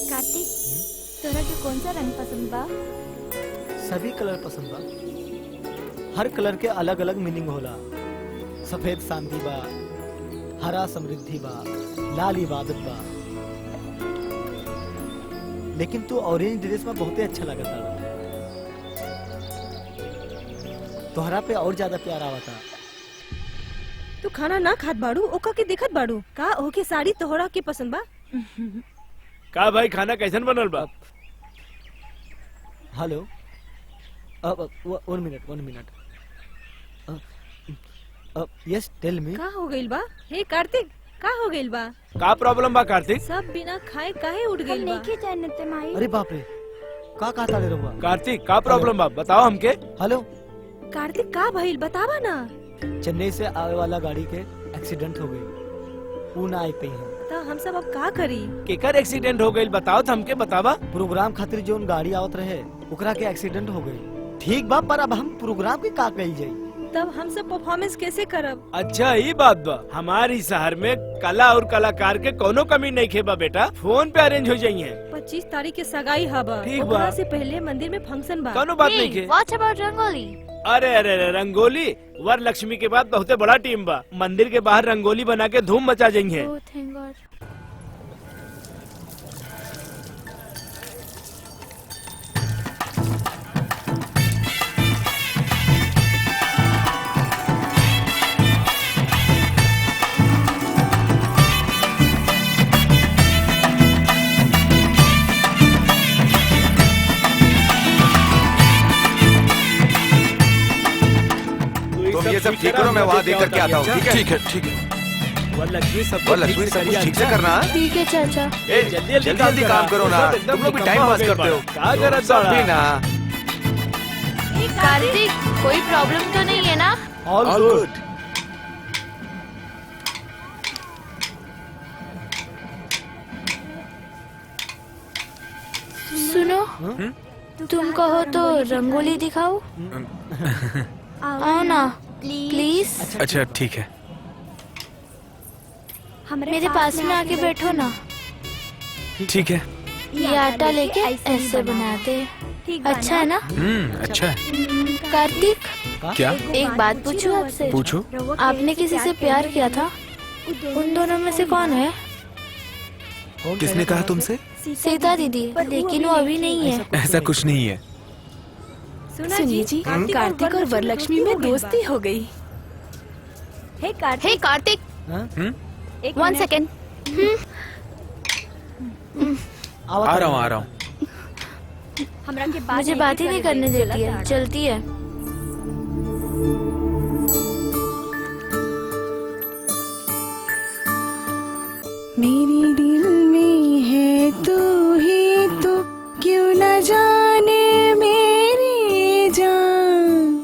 Speaker 3: कार्तिक, तोरा के कौन सा रंग पसंद बा?
Speaker 11: सभी कलर पसंद बा। हर कलर के अलग अलग मीनिंग होला। सफेद शांति बा, हरा समृद्धि बा, लाल इबादत बा। लेकिन तू ऑरेंज ड्रेस में बहुते अच्छा लगता है। तोहरा पे और ज्यादा प्यार आवता।
Speaker 8: तू खाना ना खात बाड़ू, ओका के देखत बाड़ू का ओके साड़ी तोहरा के पसंद बा?
Speaker 9: का भाई, खाना कैसन बनल बा?
Speaker 11: हेलो, अब 1 मिनट। Yes tell me.
Speaker 8: का हो गइल बा? हे कार्तिक, का हो गइल बा?
Speaker 9: का प्रॉब्लम बा कार्तिक?
Speaker 8: सब बिना खाए काहे उठ गइल बा?
Speaker 3: नहीं जानते माई।
Speaker 11: अरे बाप रे, का कहता रे रहुआ?
Speaker 9: कार्तिक का प्रॉब्लम बा बताओ हमके।
Speaker 11: हेलो
Speaker 8: कार्तिक का भइल बतावा ना।
Speaker 11: चेन्नई से आवे वाला गाड़ी के एक्सीडेंट हो गई, वो ना आई पाई है।
Speaker 8: तो हम सब अब का करी?
Speaker 9: केकर एक्सीडेंट हो गई बताओ तो हमके बतावा।
Speaker 11: प्रोग्राम खातिर जोन गाड़ी आवत रहे ओकरा के एक्सीडेंट हो गई। ठीक बा, पर अब हम प्रोग्राम के का कही जाई?
Speaker 8: तब हम सब परफॉर्मेंस कैसे करब?
Speaker 9: अच्छा ये बात बा। हमारी शहर में कला और कलाकार के कोनो कमी नहीं खेबा बेटा, फोन पे अरेंज हो जाइए।
Speaker 8: 25 तारीख के सगाई हबा,
Speaker 9: ठीक बा।
Speaker 8: ओकरा से पहले मंदिर में फंक्शन बा।
Speaker 9: कोनो बात नहीं के।
Speaker 6: What about rangoli?
Speaker 9: अरे अरे अरे रंगोली वर लक्ष्मी के बाद बहुत बड़ा टीम बा। मंदिर के बाहर रंगोली बना के धूम मचा जाइए।
Speaker 6: Oh thank God.
Speaker 7: तुम ये सब ठीक करो, मैं वहाँ देख करके आता हूँ। ठीक है
Speaker 5: ठीक है ठीक है।
Speaker 9: वरलक्ष्मी सब
Speaker 7: वरलक्ष्मी सब कुछ ठीक से करना।
Speaker 6: ठीक है चाचा।
Speaker 7: ए जल्दी जल्दी काम करो ना, तुम लोग भी टाइम पास करते हो। सब भी ना।
Speaker 6: कार्तिक कोई प्रॉब्लम तो नहीं है ना?
Speaker 11: All good.
Speaker 6: सुनो, तुम कहो तो रंगोली दिखाओ। आओ ना प्लीज।
Speaker 7: अच्छा ठीक है।
Speaker 6: मेरे पास में आके बैठो ना।
Speaker 7: ठीक है।
Speaker 6: ये आटा लेके ऐसे बनाते हैं। अच्छा है ना?
Speaker 7: अच्छा है।
Speaker 6: कार्तिक
Speaker 7: क्या?
Speaker 6: एक बात पूछूं आपसे?
Speaker 7: पूछो।
Speaker 6: आपने किसी से प्यार किया था? उन दोनों में से कौन है?
Speaker 7: किसने कहा तुमसे?
Speaker 6: सीता दीदी, लेकिन वो अभी नहीं है।
Speaker 7: ऐसा कुछ नहीं है।
Speaker 8: सुनिए जी, कार्तिक और वरलक्ष्मी में दोस्ती हो गई।
Speaker 3: हे कार्तिक।
Speaker 6: हे कार्तिक,
Speaker 3: एक
Speaker 6: 1
Speaker 3: मिनट।
Speaker 6: सेकेंड।
Speaker 7: आ रहा हूँ।
Speaker 3: हमरा के बात
Speaker 6: मुझे बात ही नहीं करने देती है, चलती है।
Speaker 12: मेरे दिल में है तू ही तो, क्यों न जाने मेरी जान।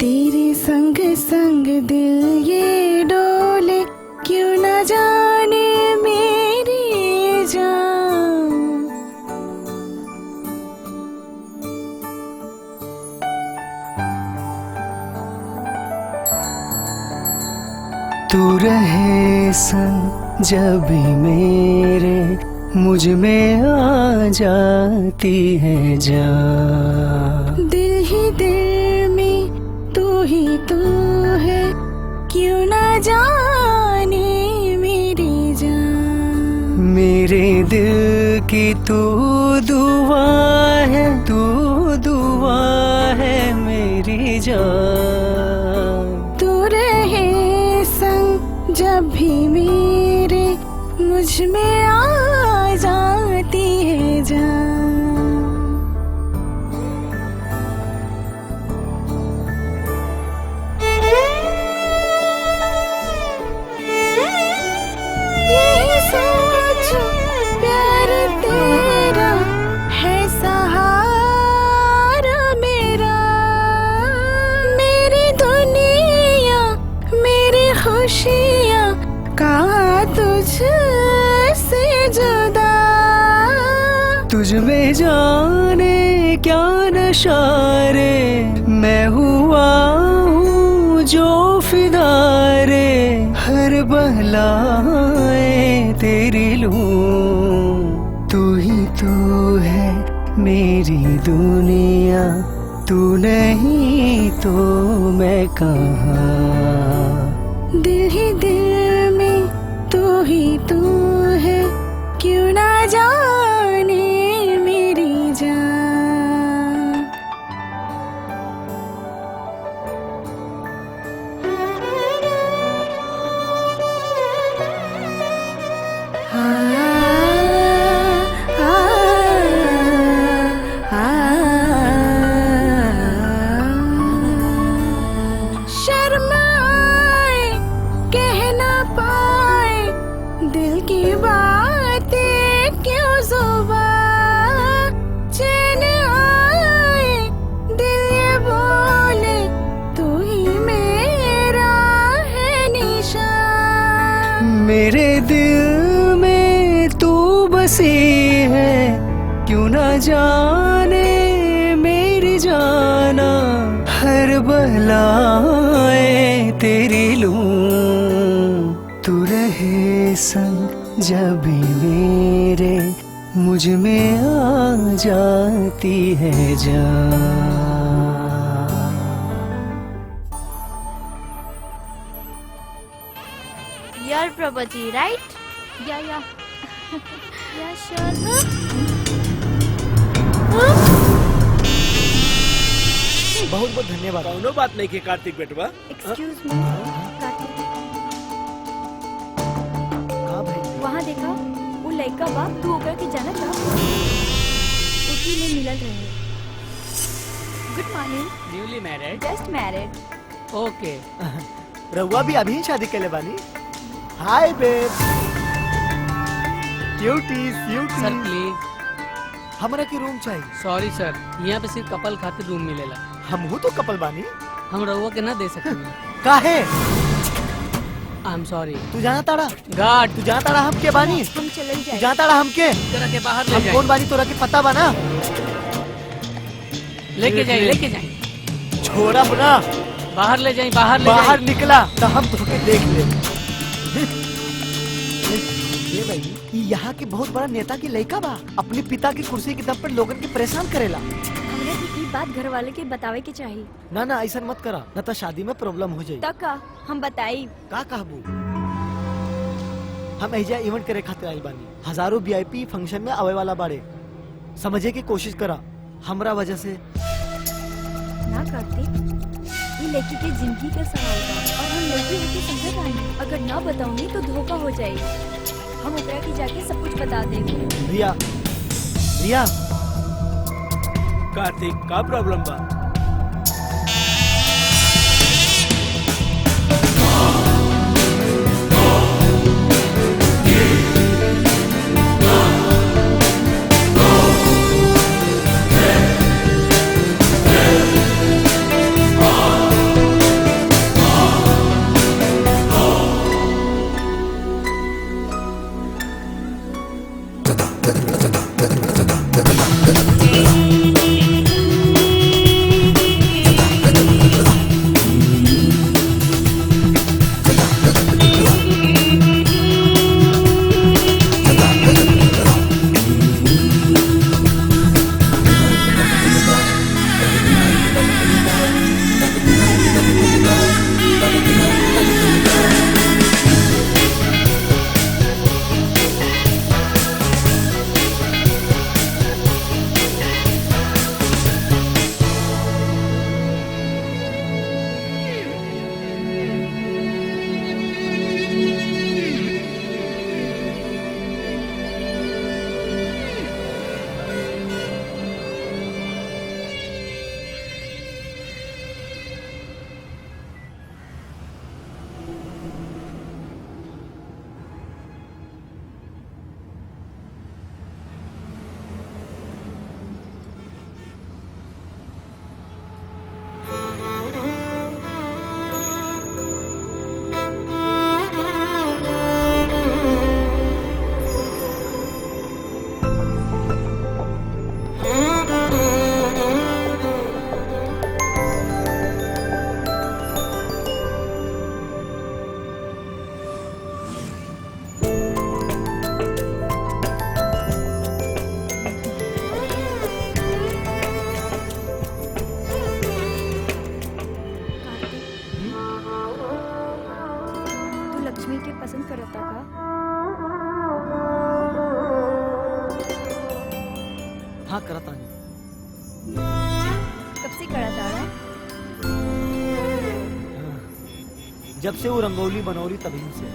Speaker 12: तेरे संग संग दिल ये डोले, क्यों न जाने मेरी जान। तू रहे संग जब भी मेरे, मुझ में आ जाती है जान। दिल ही दिल में तू ही तू है, क्यों ना जाने मेरी जान। मेरे दिल की तू दुआ है, तू दुआ है मेरी जान। तू रहे संग जब भी मेरे, मुझ में आ जाती है जान। यही सोचो प्यार तेरा है सहारा मेरा। मेरी दुनिया मेरी खुशियाँ कहाँ तुझसे जुदा। तुझ में जाने क्या नशा रे, मैं हुआ हूँ जो फिदा रे। हर बहलाए तेरी लूं, तू ही तू है मेरी दुनिया। तू नहीं तो मैं कहाँ। दिल ही दिल में तू ही तू है, क्यों ना जाने मेरी जान। शर्माए कह ना पाए दिल में तू बसी है, क्यों ना जाने मेरी जाना, हर बलाए तेरी लूं, तू रहे संग जब भी मेरे, मुझ में आ जाती है जान।
Speaker 6: You're Prabhaji, right?
Speaker 3: Yeah.
Speaker 6: Yeah, sure.
Speaker 11: बहुत बहुत धन्यवाद।
Speaker 9: कौनो बात नहीं के कार्तिक बेटवा।
Speaker 3: एक्सक्यूज मी कार्तिक,
Speaker 11: हाँ भाई।
Speaker 3: वहाँ देखा वो लड़का बा, तू ओकरा के जाना था, उसी में मिलल रहे। Good morning.
Speaker 1: Newly married?
Speaker 3: Just married.
Speaker 1: Okay.
Speaker 11: रहुआ भी अभी शादी के लिए बानी? हाय बेब, क्यूटी
Speaker 1: सर प्लीज।
Speaker 11: हमरा के रूम चाहिए।
Speaker 1: सॉरी सर, यहाँ पे सिर्फ कपल खातिर रूम मिलेला।
Speaker 11: हम हूँ तो कपल बानी।
Speaker 1: हम रहुआ के ना दे सकते।
Speaker 11: काहे?
Speaker 1: I am sorry.
Speaker 11: तू जाना ताड़ा?
Speaker 1: गार्ड।
Speaker 11: तू जाना ताड़ा हम के बानी?
Speaker 3: हम चले
Speaker 11: तू
Speaker 3: जाए।
Speaker 11: जाना ताड़ा हम के?
Speaker 1: जरा के बाहर ले
Speaker 11: हम
Speaker 1: जाए।
Speaker 11: कौन बानी तोरा के पता बना?
Speaker 1: लेके जाए, लेके जाए।
Speaker 11: छोड़ा बुना।
Speaker 1: बाहर ले जाए, बाहर ले
Speaker 11: बाहर
Speaker 1: जाए।
Speaker 11: निकला तो हम तोके देख ले। ये भाई, ये यहाँ के बहुत बड़ा नेता की लड़का बा, अपने पिता की कुर्सी के दम पर लोगन के परेशान करेला।
Speaker 3: हमने भी ई बात घर वाले के बतावे के चाहिए।
Speaker 11: ना ना ऐसा मत करा, न तो शादी में प्रॉब्लम हो जाये।
Speaker 3: तक का हम बताई
Speaker 11: का कहबू? हम एजा इवेंट करे खातिर आई बानी, हजारों वीआईपी फंक्शन में आवे वाला बाड़े, समझे की कोशिश करा। हमरा वजह से
Speaker 3: ना कार्तिक, ये लड़की के जिंदगी का सवाल बा और हम लड़की होके समझ आएंगे। अगर ना बताऊंगी तो धोखा हो जाएगी। हम ओकरा के जाके सब कुछ बता देंगे।
Speaker 11: रिया, रिया,
Speaker 9: कार्तिक का प्रॉब्लम बा?
Speaker 3: लक्ष्मी के पसंद करता का?
Speaker 11: हाँ करता नहीं।
Speaker 3: कब से करता रहा?
Speaker 11: जब से वो रंगोली बनौली तभी से।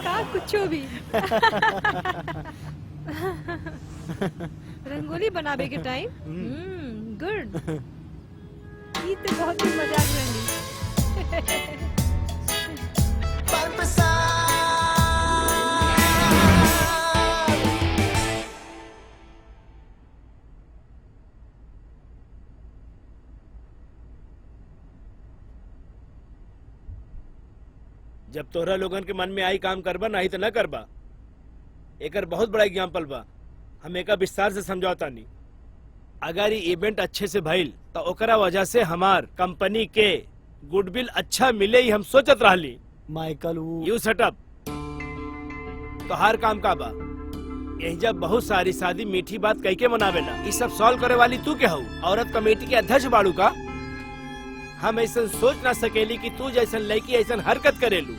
Speaker 8: का कुछो भी रंगोली बनावे के टाइम गुड। ये तो बहुत ही मजाक रही।
Speaker 9: जब तोहरा लोगन के मन में आई काम करबा नहीं तो न करबा। एकर बहुत बड़ा एग्जाम्पल बा, हम एका विस्तार से समझौता नहीं। अगर ये इवेंट अच्छे से भइल तो ओकरा वजह से हमार कंपनी के गुडविल अच्छा मिले ही हम सोचत रहली।
Speaker 11: माइकल
Speaker 9: यू सेटअप तो हर काम का बा यही जब बहुत सारी शादी मीठी बात कह के मनावेला। ये सब सॉल्व करे वाली तू क्या हूँ? औरत कमेटी के अध्यक्ष बाड़ू का? हम ऐसा सोच ना सकेली कि तू जैसन लड़की ऐसा हरकत करेलू।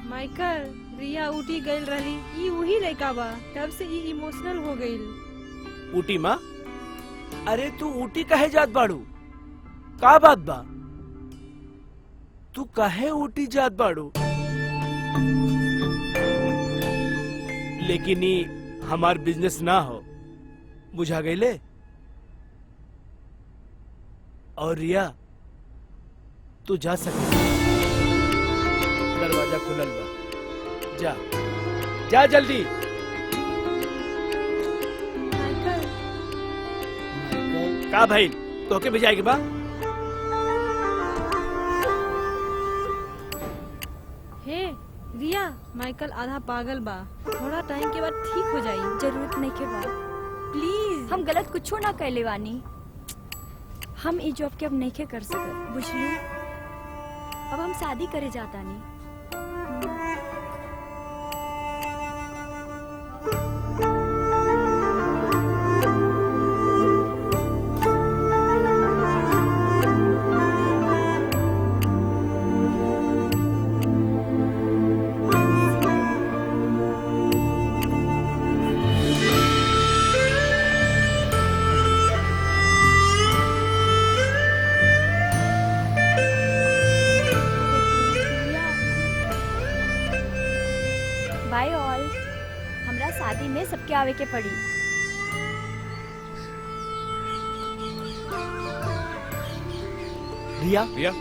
Speaker 8: माइकल, रिया ऊटी गइल रहली, ई वही लड़का बा, तब से ई इमोशनल हो गइल।
Speaker 9: ऊटी माँ? अरे तू ऊटी कहे जात बाड़ू? का बात बा? तू कहे ऊटी जात बाड़ू? लेकिन ये हमार बिजनेस ना हो, बुझा गईले? और रिया तू जा सकती, दरवाजा खुलल बा, जा जा जल्दी। का भाई तो के भेजाएगी बा?
Speaker 8: हे रिया, माइकल आधा पागल बा, थोड़ा टाइम के बाद ठीक हो जाई।
Speaker 3: जरूरत नहीं के बा, प्लीज। हम गलत कुछो ना कैले बानी। हम ई जॉब के अब नहीं के कर सकत, बुझलू? अब हम शादी करे जाता नहीं। बाय ऑल, हमरा शादी में सबके आवे के पड़ी।
Speaker 11: रिया,
Speaker 7: रिया,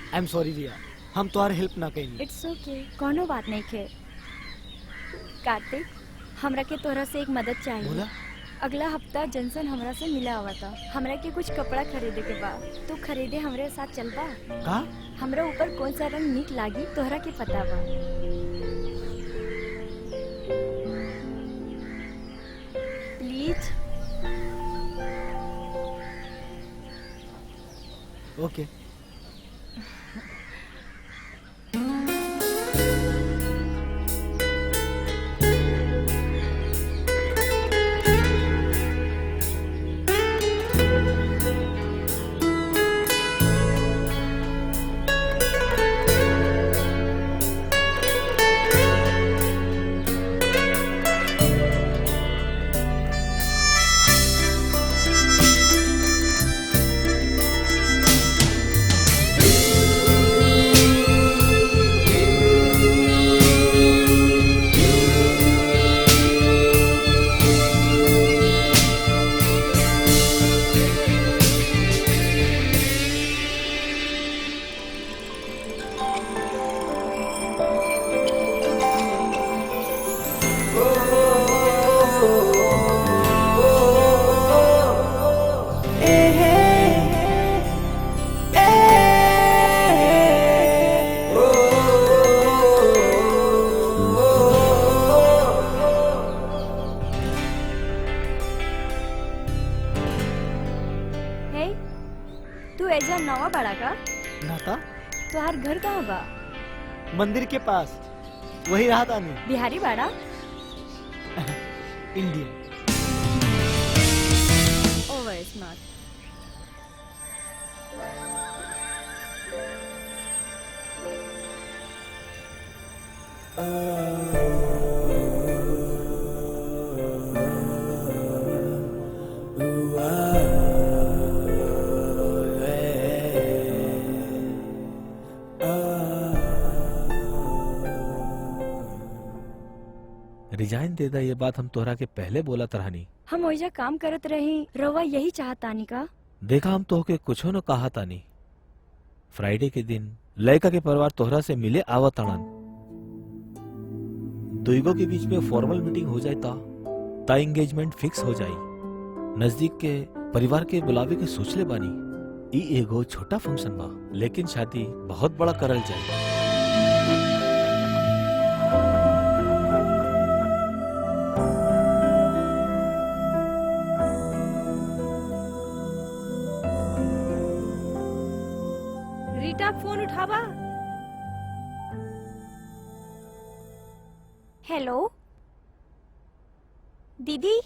Speaker 11: आई एम सॉरी रिया, हम तुम्हार हेल्प ना करेंगे।
Speaker 3: इट्स ओके, कोनो बात नहीं के। कार्तिक, हमरा के तोहरा से एक मदद चाहिए।
Speaker 11: बोला?
Speaker 3: अगला हफ्ता जनसन हमरा से मिला हुआ था। हमरा के कुछ कपड़ा खरीदे के बा, तू खरीदे हमरे साथ चलबा?
Speaker 11: का?
Speaker 3: हमरा ऊपर कौन सा रंग निक लागी तोहरा के पता बा? प्लीज।
Speaker 11: ओके।
Speaker 3: तू ऐजा नवा बड़ा का?
Speaker 11: नाता?
Speaker 3: तोहार घर कहाँ बा?
Speaker 11: मंदिर के पास, वही रहा था मैं।
Speaker 3: बिहारी बाड़ा?
Speaker 11: इंडियन।
Speaker 3: Over smart.
Speaker 10: रिजाइन दे दा, ये बात हम तोहरा के पहले बोला तरहनी।
Speaker 3: हम ओइजा काम करत रही, रवा यही चाहतानी का?
Speaker 10: देखा हम तोहके कुछो न कहा तानी। फ्राइडे के दिन लड़का के परिवार तोहरा से मिले आवताड़न। दुइगो के बीच में फॉर्मल मीटिंग हो जाए ता एंगेजमेंट फिक्स हो जाई। नजदीक के परिवार के बुलावे के सोचले बानी। ई एगो छोटा फंक्शन बा, लेकिन शादी बहुत बड़ा करल जाए।
Speaker 8: रीटा फोन उठावा।
Speaker 3: हेलो दीदी।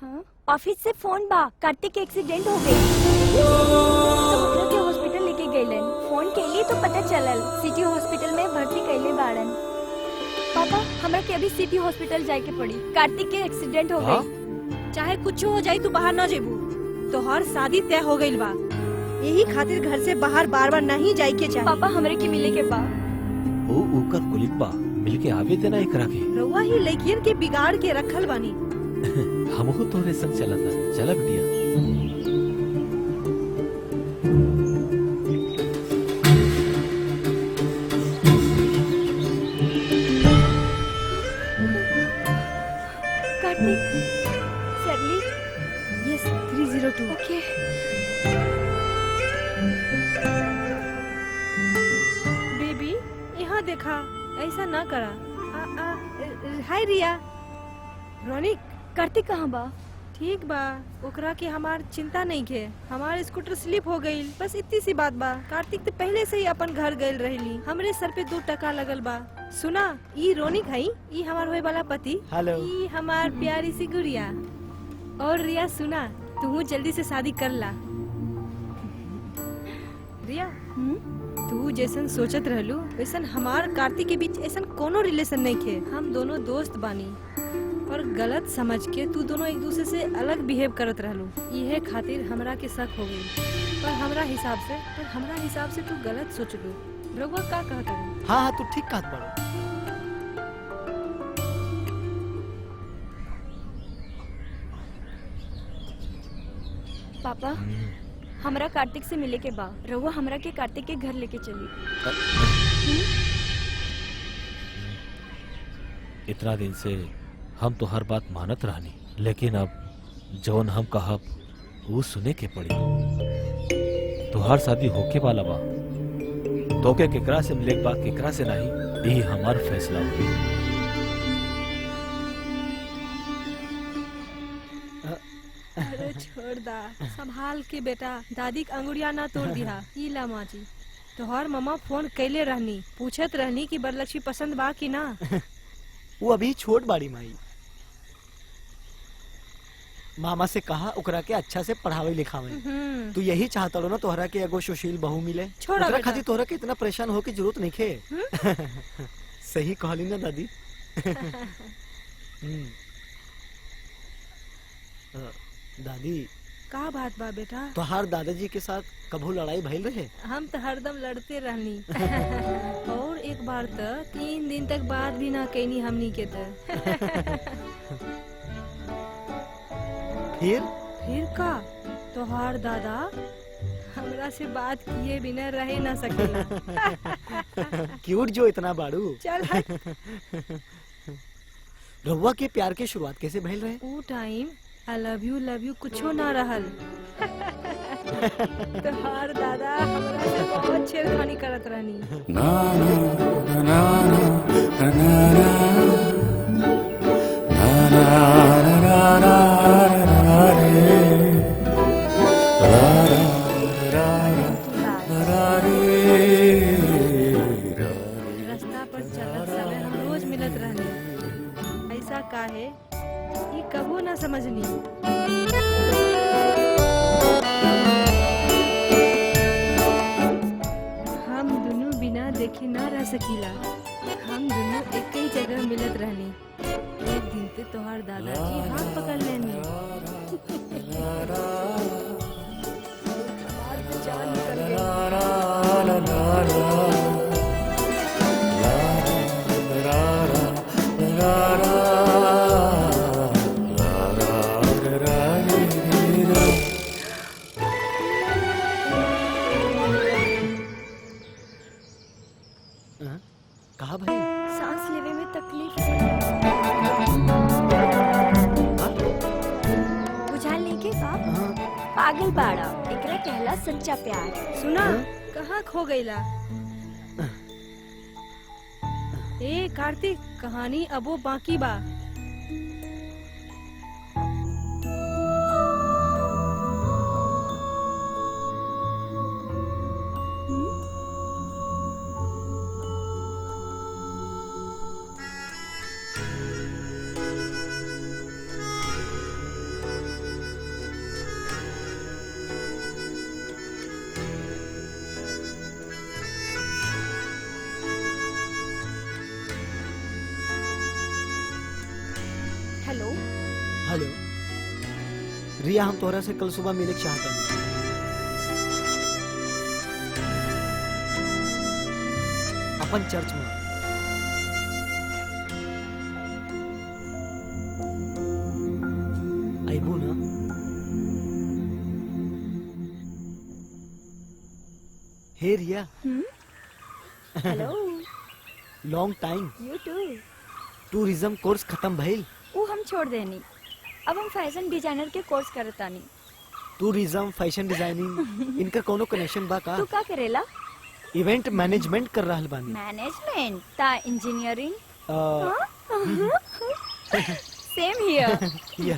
Speaker 3: हाँ ऑफिस से फोन बा, कार्तिक के एक्सीडेंट हो गई के हॉस्पिटल लेके गईलन। फोन कैली तो पता चलल सिटी हॉस्पिटल में भर्ती कैले बाड़न। पापा हमरा के अभी सिटी हॉस्पिटल जाए के पड़ी, कार्तिक के एक्सीडेंट हो गई।
Speaker 8: चाहे कुछ हो जाई तू बाहर न जेबू, तोहर शादी तय हो गई बा। यही खातिर घर से बाहर बार बार नहीं जाए के चाहिए।
Speaker 3: पापा हमरे के मिले के बा।
Speaker 10: ओ ऊकर कुलिक बा, मिलके आवे देना एकरा के।
Speaker 8: रउआ ही लड़कियन के बिगाड़ के रखल बानी।
Speaker 10: हमको तोरे संग चला था। चला बिटिया।
Speaker 3: कार्तिक सरली।
Speaker 8: यस 302।
Speaker 3: ओके
Speaker 8: बेबी यहाँ देखा, ऐसा ना करा। हाय रिया। रोनिक
Speaker 3: कार्तिक कहाँ बा?
Speaker 8: ठीक बा, ओकरा के हमार चिंता नहीं के। हमार स्कूटर स्लिप हो गई, बस इतनी सी बात बा। कार्तिक तो पहले से ही अपन घर गए रहली। हमरे सर पे 2 टका लगल बा। सुना, ई रोनिक है, ई हमार होए वाला पति।
Speaker 11: हेलो।
Speaker 8: ई हमार प्यारी सी गुड़िया। और रिया सुना, तू जल्दी से शादी कर ला। रिया तू जैसन सोचत रहलू वैसन हमार कार्तिक के बीच ऐसन कोनो रिलेशन नहीं खे। हम दोनों दोस्त बानी और गलत समझ के तू दोनों एक दूसरे से अलग बिहेव करत रहलू। इहे खातिर हमरा के शक हो गई। पर हमरा हिसाब से तू गलत सोचलू। रउआ का कहत रहू?
Speaker 11: हाँ हाँ तू ठीक कहत बाड़ू।
Speaker 3: पापा हमरा कार्तिक से मिले के बा। रउआ हमरा के कार्तिक के घर लेके चली।
Speaker 10: इतना दिन से हम तो हर बात मानत रहनी, लेकिन अब जौन हम कहब वो सुने के पड़ी। तोहार शादी होके वाला बा, तोके केकरा से मिले बा केकरा से नहीं, यही हमार फैसला हुई।
Speaker 8: अरे छोड़ दा, संभाल के बेटा, दादी के अंगुड़िया ना तोड़ दिया। ई ला माँ जी, तोहर मम्मा फोन कैले रहनी, पूछत रहनी कि बरलक्ष्मी पसंद बा कि ना।
Speaker 11: वो अभी छोट बाड़ी माई। मामा से कहा ओकरा के अच्छा से पढ़ावे लिखावे। तू यही चाहता लो ना तोहरा के एगो सुशील बहू मिले।
Speaker 8: छोड़ा
Speaker 11: ओकरा
Speaker 8: बेटा।
Speaker 11: खातिर तोहरा के इतना परेशान हो के जरूरत नहीं खे। सही कहली ना दादी। दादी
Speaker 8: का बात बा बेटा?
Speaker 11: तोहार दादाजी के साथ कभू लड़ाई भइल रहे?
Speaker 8: हम तो हरदम लड़ते रहनी। और एक बार तो 3 दिन तक बात भी ना कैनी हमनी के तो। फिर का तोहार दादा हमरा से बात किए बिना रहे ना सकेला।
Speaker 11: क्यूट जो इतना बाड़ू।
Speaker 8: चल हट।
Speaker 11: रउआ के प्यार के शुरुआत कैसे भइल रहे?
Speaker 8: वो टाइम आई लव यू कुछो ना रहल। तोहार दादा हमरा से बहुत छेड़खानी करत रहनी। रास्ता पर चलत समय हम रोज मिलत रहनी। ऐसा काहे ये कबो ना समझनी। हम दोनों बिना देखे ना रह सकीला। हम दोनों एक ही जगह मिलत रहनी। एक दिन ते तोहार दादाजी हाथ पकड़ लेनी। जान निकल
Speaker 11: कहा भाई?
Speaker 3: सांस लेवे में तकलीफ बुझा नहीं के का? पागल बाड़ा, एकरा कहला सच्चा प्यार।
Speaker 8: सुना कहाँ खो गईला? ए कार्तिक, कहानी अबो बाकी बा।
Speaker 3: हेलो
Speaker 11: हेलो रिया, हम तोहरा से कल सुबह मिले के चाहता हूँ। अपन चर्च में आइबू ना? Hey Riya.
Speaker 3: Hello.
Speaker 11: Long time.
Speaker 3: You too.
Speaker 11: Tourism course खत्म भइल?
Speaker 3: वो हम छोड़ देनी, अब हम फैशन डिजाइनर के कोर्स करतानी।
Speaker 11: टूरिज्म, फैशन डिजाइनिंग, इनका कोनो कनेक्शन बा का?
Speaker 3: तू का करेला?
Speaker 11: इवेंट मैनेजमेंट कर रहल बानी।
Speaker 3: मैनेजमेंट ता इंजीनियरिंग?
Speaker 11: अ,
Speaker 3: सेम हियर।
Speaker 11: या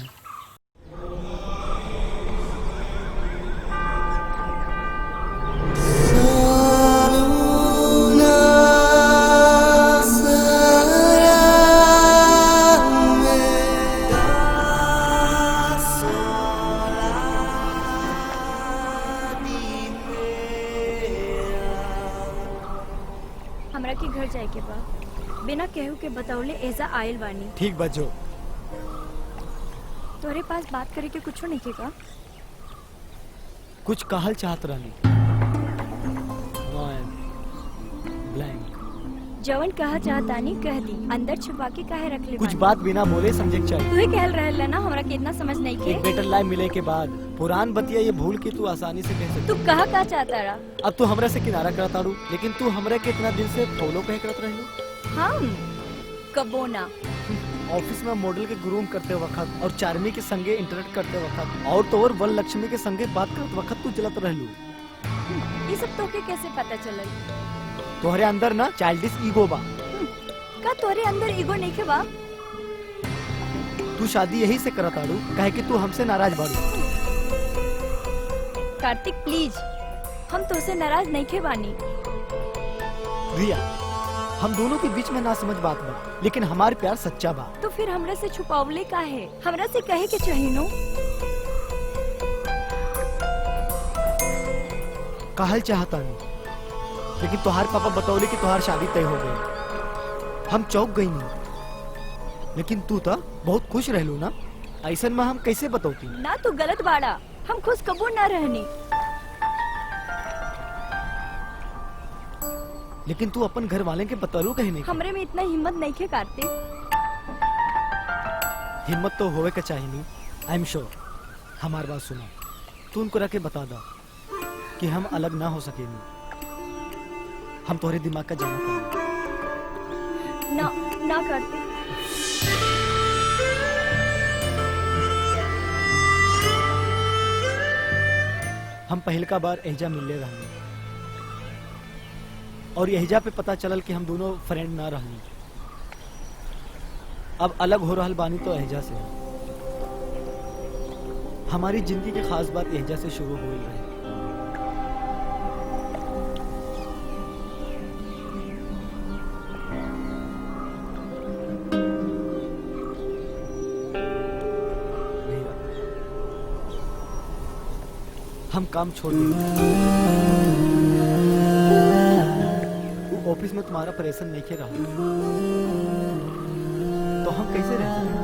Speaker 3: हमरा के घर जाए के बा, बिना केहू के बतौले ऐसा आयल बानी।
Speaker 11: ठीक बजो।
Speaker 3: तोरे पास बात करे के कुछो नहीं के का?
Speaker 11: कुछ कहल चाहत रहनी। ब्लैंक।
Speaker 3: जवन कहा चाहतानी कह दी, अंदर छुपा के काहे रख ले?
Speaker 11: कुछ बात बिना बोले समझे के चाहिए।
Speaker 3: तू कहल रहल ना, हमरा के इतना समझ नहीं के।
Speaker 11: एक बेटर लाइफ मिले के बाद पुरान बतिया ये भूल के तू आसानी से कह सकती।
Speaker 3: तू कहा का चाहता रहा?
Speaker 11: अब तू हमरा से किनारा करता रू, लेकिन तू हमरा के इतना दिन से फॉलो कहे करत रही।
Speaker 3: हम कबो ना।
Speaker 11: ऑफिस में मॉडल के ग्रूम करते वक्त और चार्मी के संगे इंटरेक्ट करते वक्त और तोर वन लक्ष्मी के संगे बात करते वक्त तू चलत रहलू।
Speaker 3: ये सब तोके कैसे पता चलल?
Speaker 11: तोहरे अंदर ना चाइल्डिश ईगो बा।
Speaker 3: का तोरे अंदर ईगो नहीं के बा?
Speaker 11: तू शादी यही से करत आरू काहे कि तू हमसे नाराज बारू।
Speaker 3: कार्तिक प्लीज, हम तुझसे नाराज नहीं खे बानी।
Speaker 11: रिया, हम दोनों के बीच में ना समझ बात बा, लेकिन हमार प्यार सच्चा बा।
Speaker 3: तो फिर हमरा से छुपावले का है? हमरा से कहे के चाहिए नो।
Speaker 11: कहल चाहता नहीं, लेकिन तुहार पापा बतौले कि तुहार शादी तय हो गई। हम चौक गई नहीं, लेकिन तू तो बहुत खुश रहलू ना। ऐसा में हम कैसे बतौती?
Speaker 3: ना तू गलत बाड़ा, हम खुश कबूर ना रहनी।
Speaker 11: लेकिन तू अपन घर वाले के बतौलू कहने के।
Speaker 3: हमरे में इतना हिम्मत नहीं खे कार्तिक।
Speaker 11: हिम्मत तो होवे के चाहिए नहीं। I am sure. हमार बात सुनो, तू उनको रख के बता दो कि हम अलग ना हो सकेंगे। हम तुम्हारे दिमाग का जाना करेंगे।
Speaker 3: ना ना कार्तिक।
Speaker 11: हम पहलका बार एहजा मिलने रहनी और एहजा पे पता चलल कि हम दोनों फ्रेंड ना रहनी। अब अलग हो रहल बानी तो एहजा से। हमारी जिंदगी की खास बात एहजा से शुरू हुई है। हम काम छोड़ देंगे। वो ऑफिस में तुम्हारा प्रेशर नहीं के रहा तो हम कैसे रह सकते?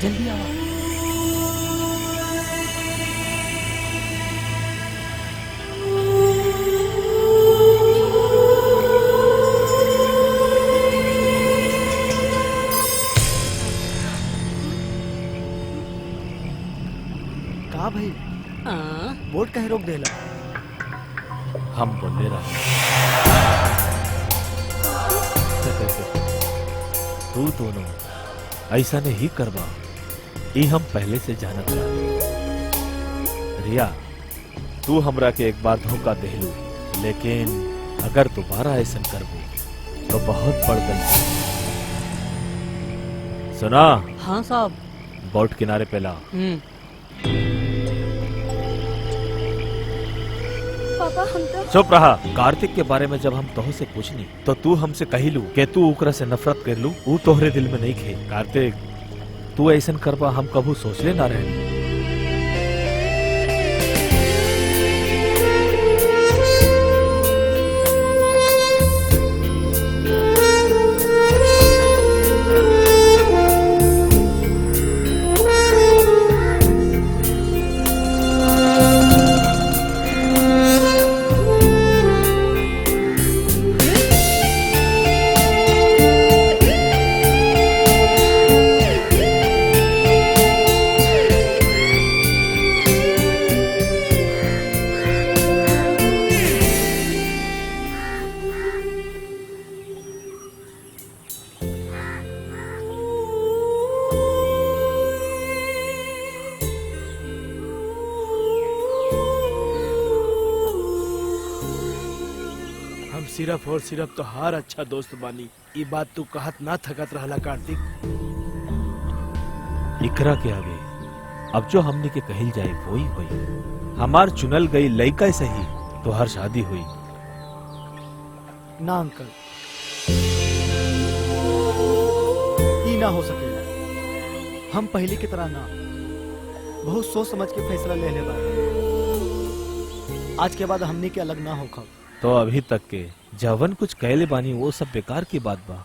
Speaker 1: जल्दी आओ।
Speaker 11: का भाई बोट कहीं रोक देला?
Speaker 10: हम बोले रहे तू दोनों ऐसा नहीं करवा, ये हम पहले से जानत रहे। रिया, तू हमरा के एक बार धोखा देलू, लेकिन अगर दोबारा ऐसा करबू तो बहुत बड़ गलती। सुना?
Speaker 1: हाँ साहब।
Speaker 10: बोट किनारे पे ला।
Speaker 3: पापा हम तो
Speaker 10: चुप रहा। कार्तिक के बारे में जब हम तोह से पूछनी तो तू हमसे कहिलू कि तू ओकरा से नफरत कर लू, वो तोहरे दिल में नहीं खे। कार्तिक, तू ऐसा करबा हम कभू सोचले ना रहे।
Speaker 9: सिर्फ और सिर्फ तो हार अच्छा दोस्त बानी। ये बात तू कहत ना थकत रहला कार्तिक।
Speaker 10: इकरा के आगे अब जो हमने के कहिल जाए वही हुई। हमार चुनल गई लड़का सही तो हर शादी हुई
Speaker 11: ना अंकल, ये ना हो सकेगा। हम पहले की तरह ना, बहुत सोच समझ के फैसला ले ले बानी। आज के बाद हमने के अलग ना होखा।
Speaker 10: तो अभी तक के जवन कुछ कहले बानी वो सब बेकार की बात बा।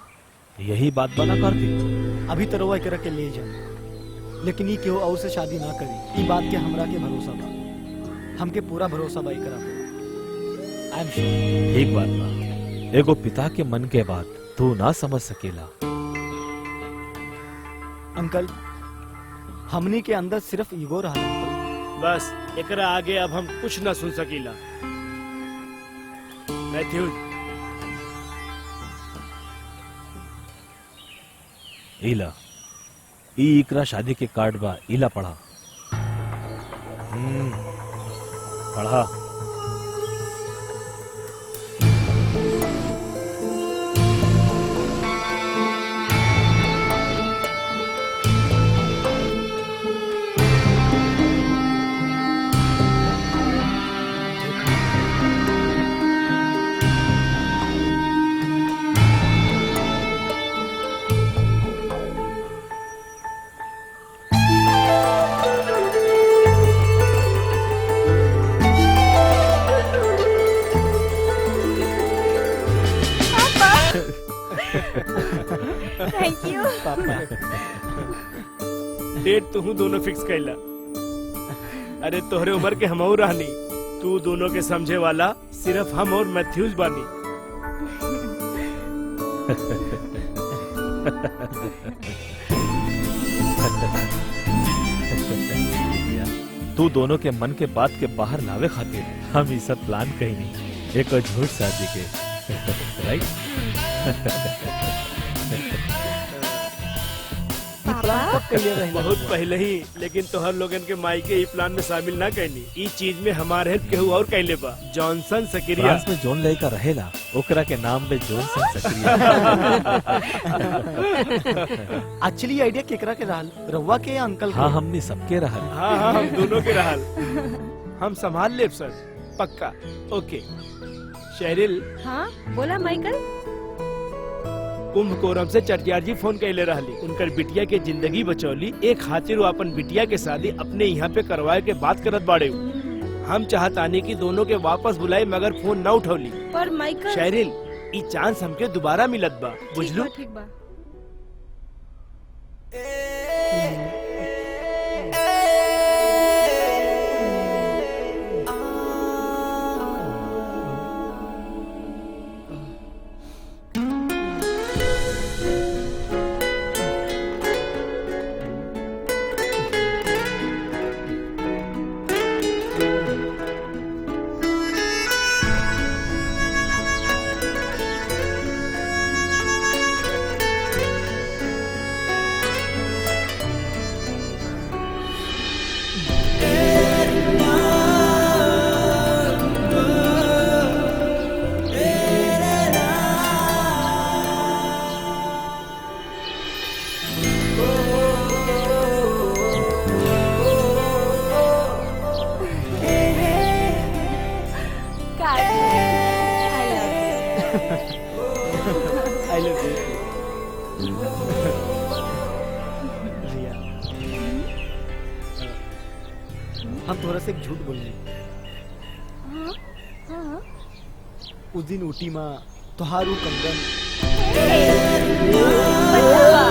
Speaker 10: यही बात बना कार्तिक।
Speaker 11: अभी तो रोवा के ले जा, लेकिन ये केहू और से शादी ना करी। ये बात के हमरा के भरोसा बा, हमके पूरा भरोसा बा एकरा पे। I am sure.
Speaker 10: ठीक बात बा। एगो पिता के मन के बात तू ना समझ सकेला।
Speaker 11: अंकल, हमनी के अंदर सिर्फ ईगो रहा।
Speaker 9: बस एकरा आगे अब हम कुछ ना सुन सकीला। मैथ्यू,
Speaker 10: इला ई इकरा शादी के कार्ड बा, इला पढ़ा। पढ़ा।
Speaker 3: थैंक यू
Speaker 11: पापा।
Speaker 9: डेट तू दोनों फिक्स कैला। अरे तोहरे उम्र के हम और रहनी, तू दोनों के समझे वाला सिर्फ हम और मैथ्यूज बानी।
Speaker 10: तू दोनों के मन के बात के बाहर लावे खातिर हम ये सब प्लान कही नहीं, एक झूठ शादी के। राइट?
Speaker 9: बहुत पहले ही, लेकिन तोहर लोगन के माई के ई प्लान में शामिल ना कैनी। ई चीज में हमारे हेल्प केहू और कैले बा, जॉनसन सकरिया।
Speaker 10: फ्रांस में जॉन लड़का रहेला, ओकरा के नाम पे जॉनसन सकरिया।
Speaker 11: एक्चुअली आइडिया केकरा के रहल, रउआ के या अंकल के?
Speaker 10: हाँ, हमने सबके रहल।
Speaker 9: हाँ, हम दोनों के रहल। हम संभाल लेब सर, पक्का। ओके शेरिल।
Speaker 8: हाँ बोला माइकल।
Speaker 9: कुंभकोरम से चटियार जी फोन कैले रहली, उनकर बिटिया के जिंदगी बचौली। एक खातिर वो अपन बिटिया के शादी अपने यहाँ पे करवाए के बात करत बाड़े। हम चाहतानी कि दोनों के वापस बुलाए, मगर फोन न उठौली।
Speaker 8: पर माइकल
Speaker 9: शेरिल, ई चांस हमके दोबारा मिलत बा, बुझलू?
Speaker 8: ठीक बा।
Speaker 11: I love you. रिया, हम थोड़ा से एक झूठ बोल रहे। उस दिन ऊटी माँ तोहारू कंगन
Speaker 3: रिया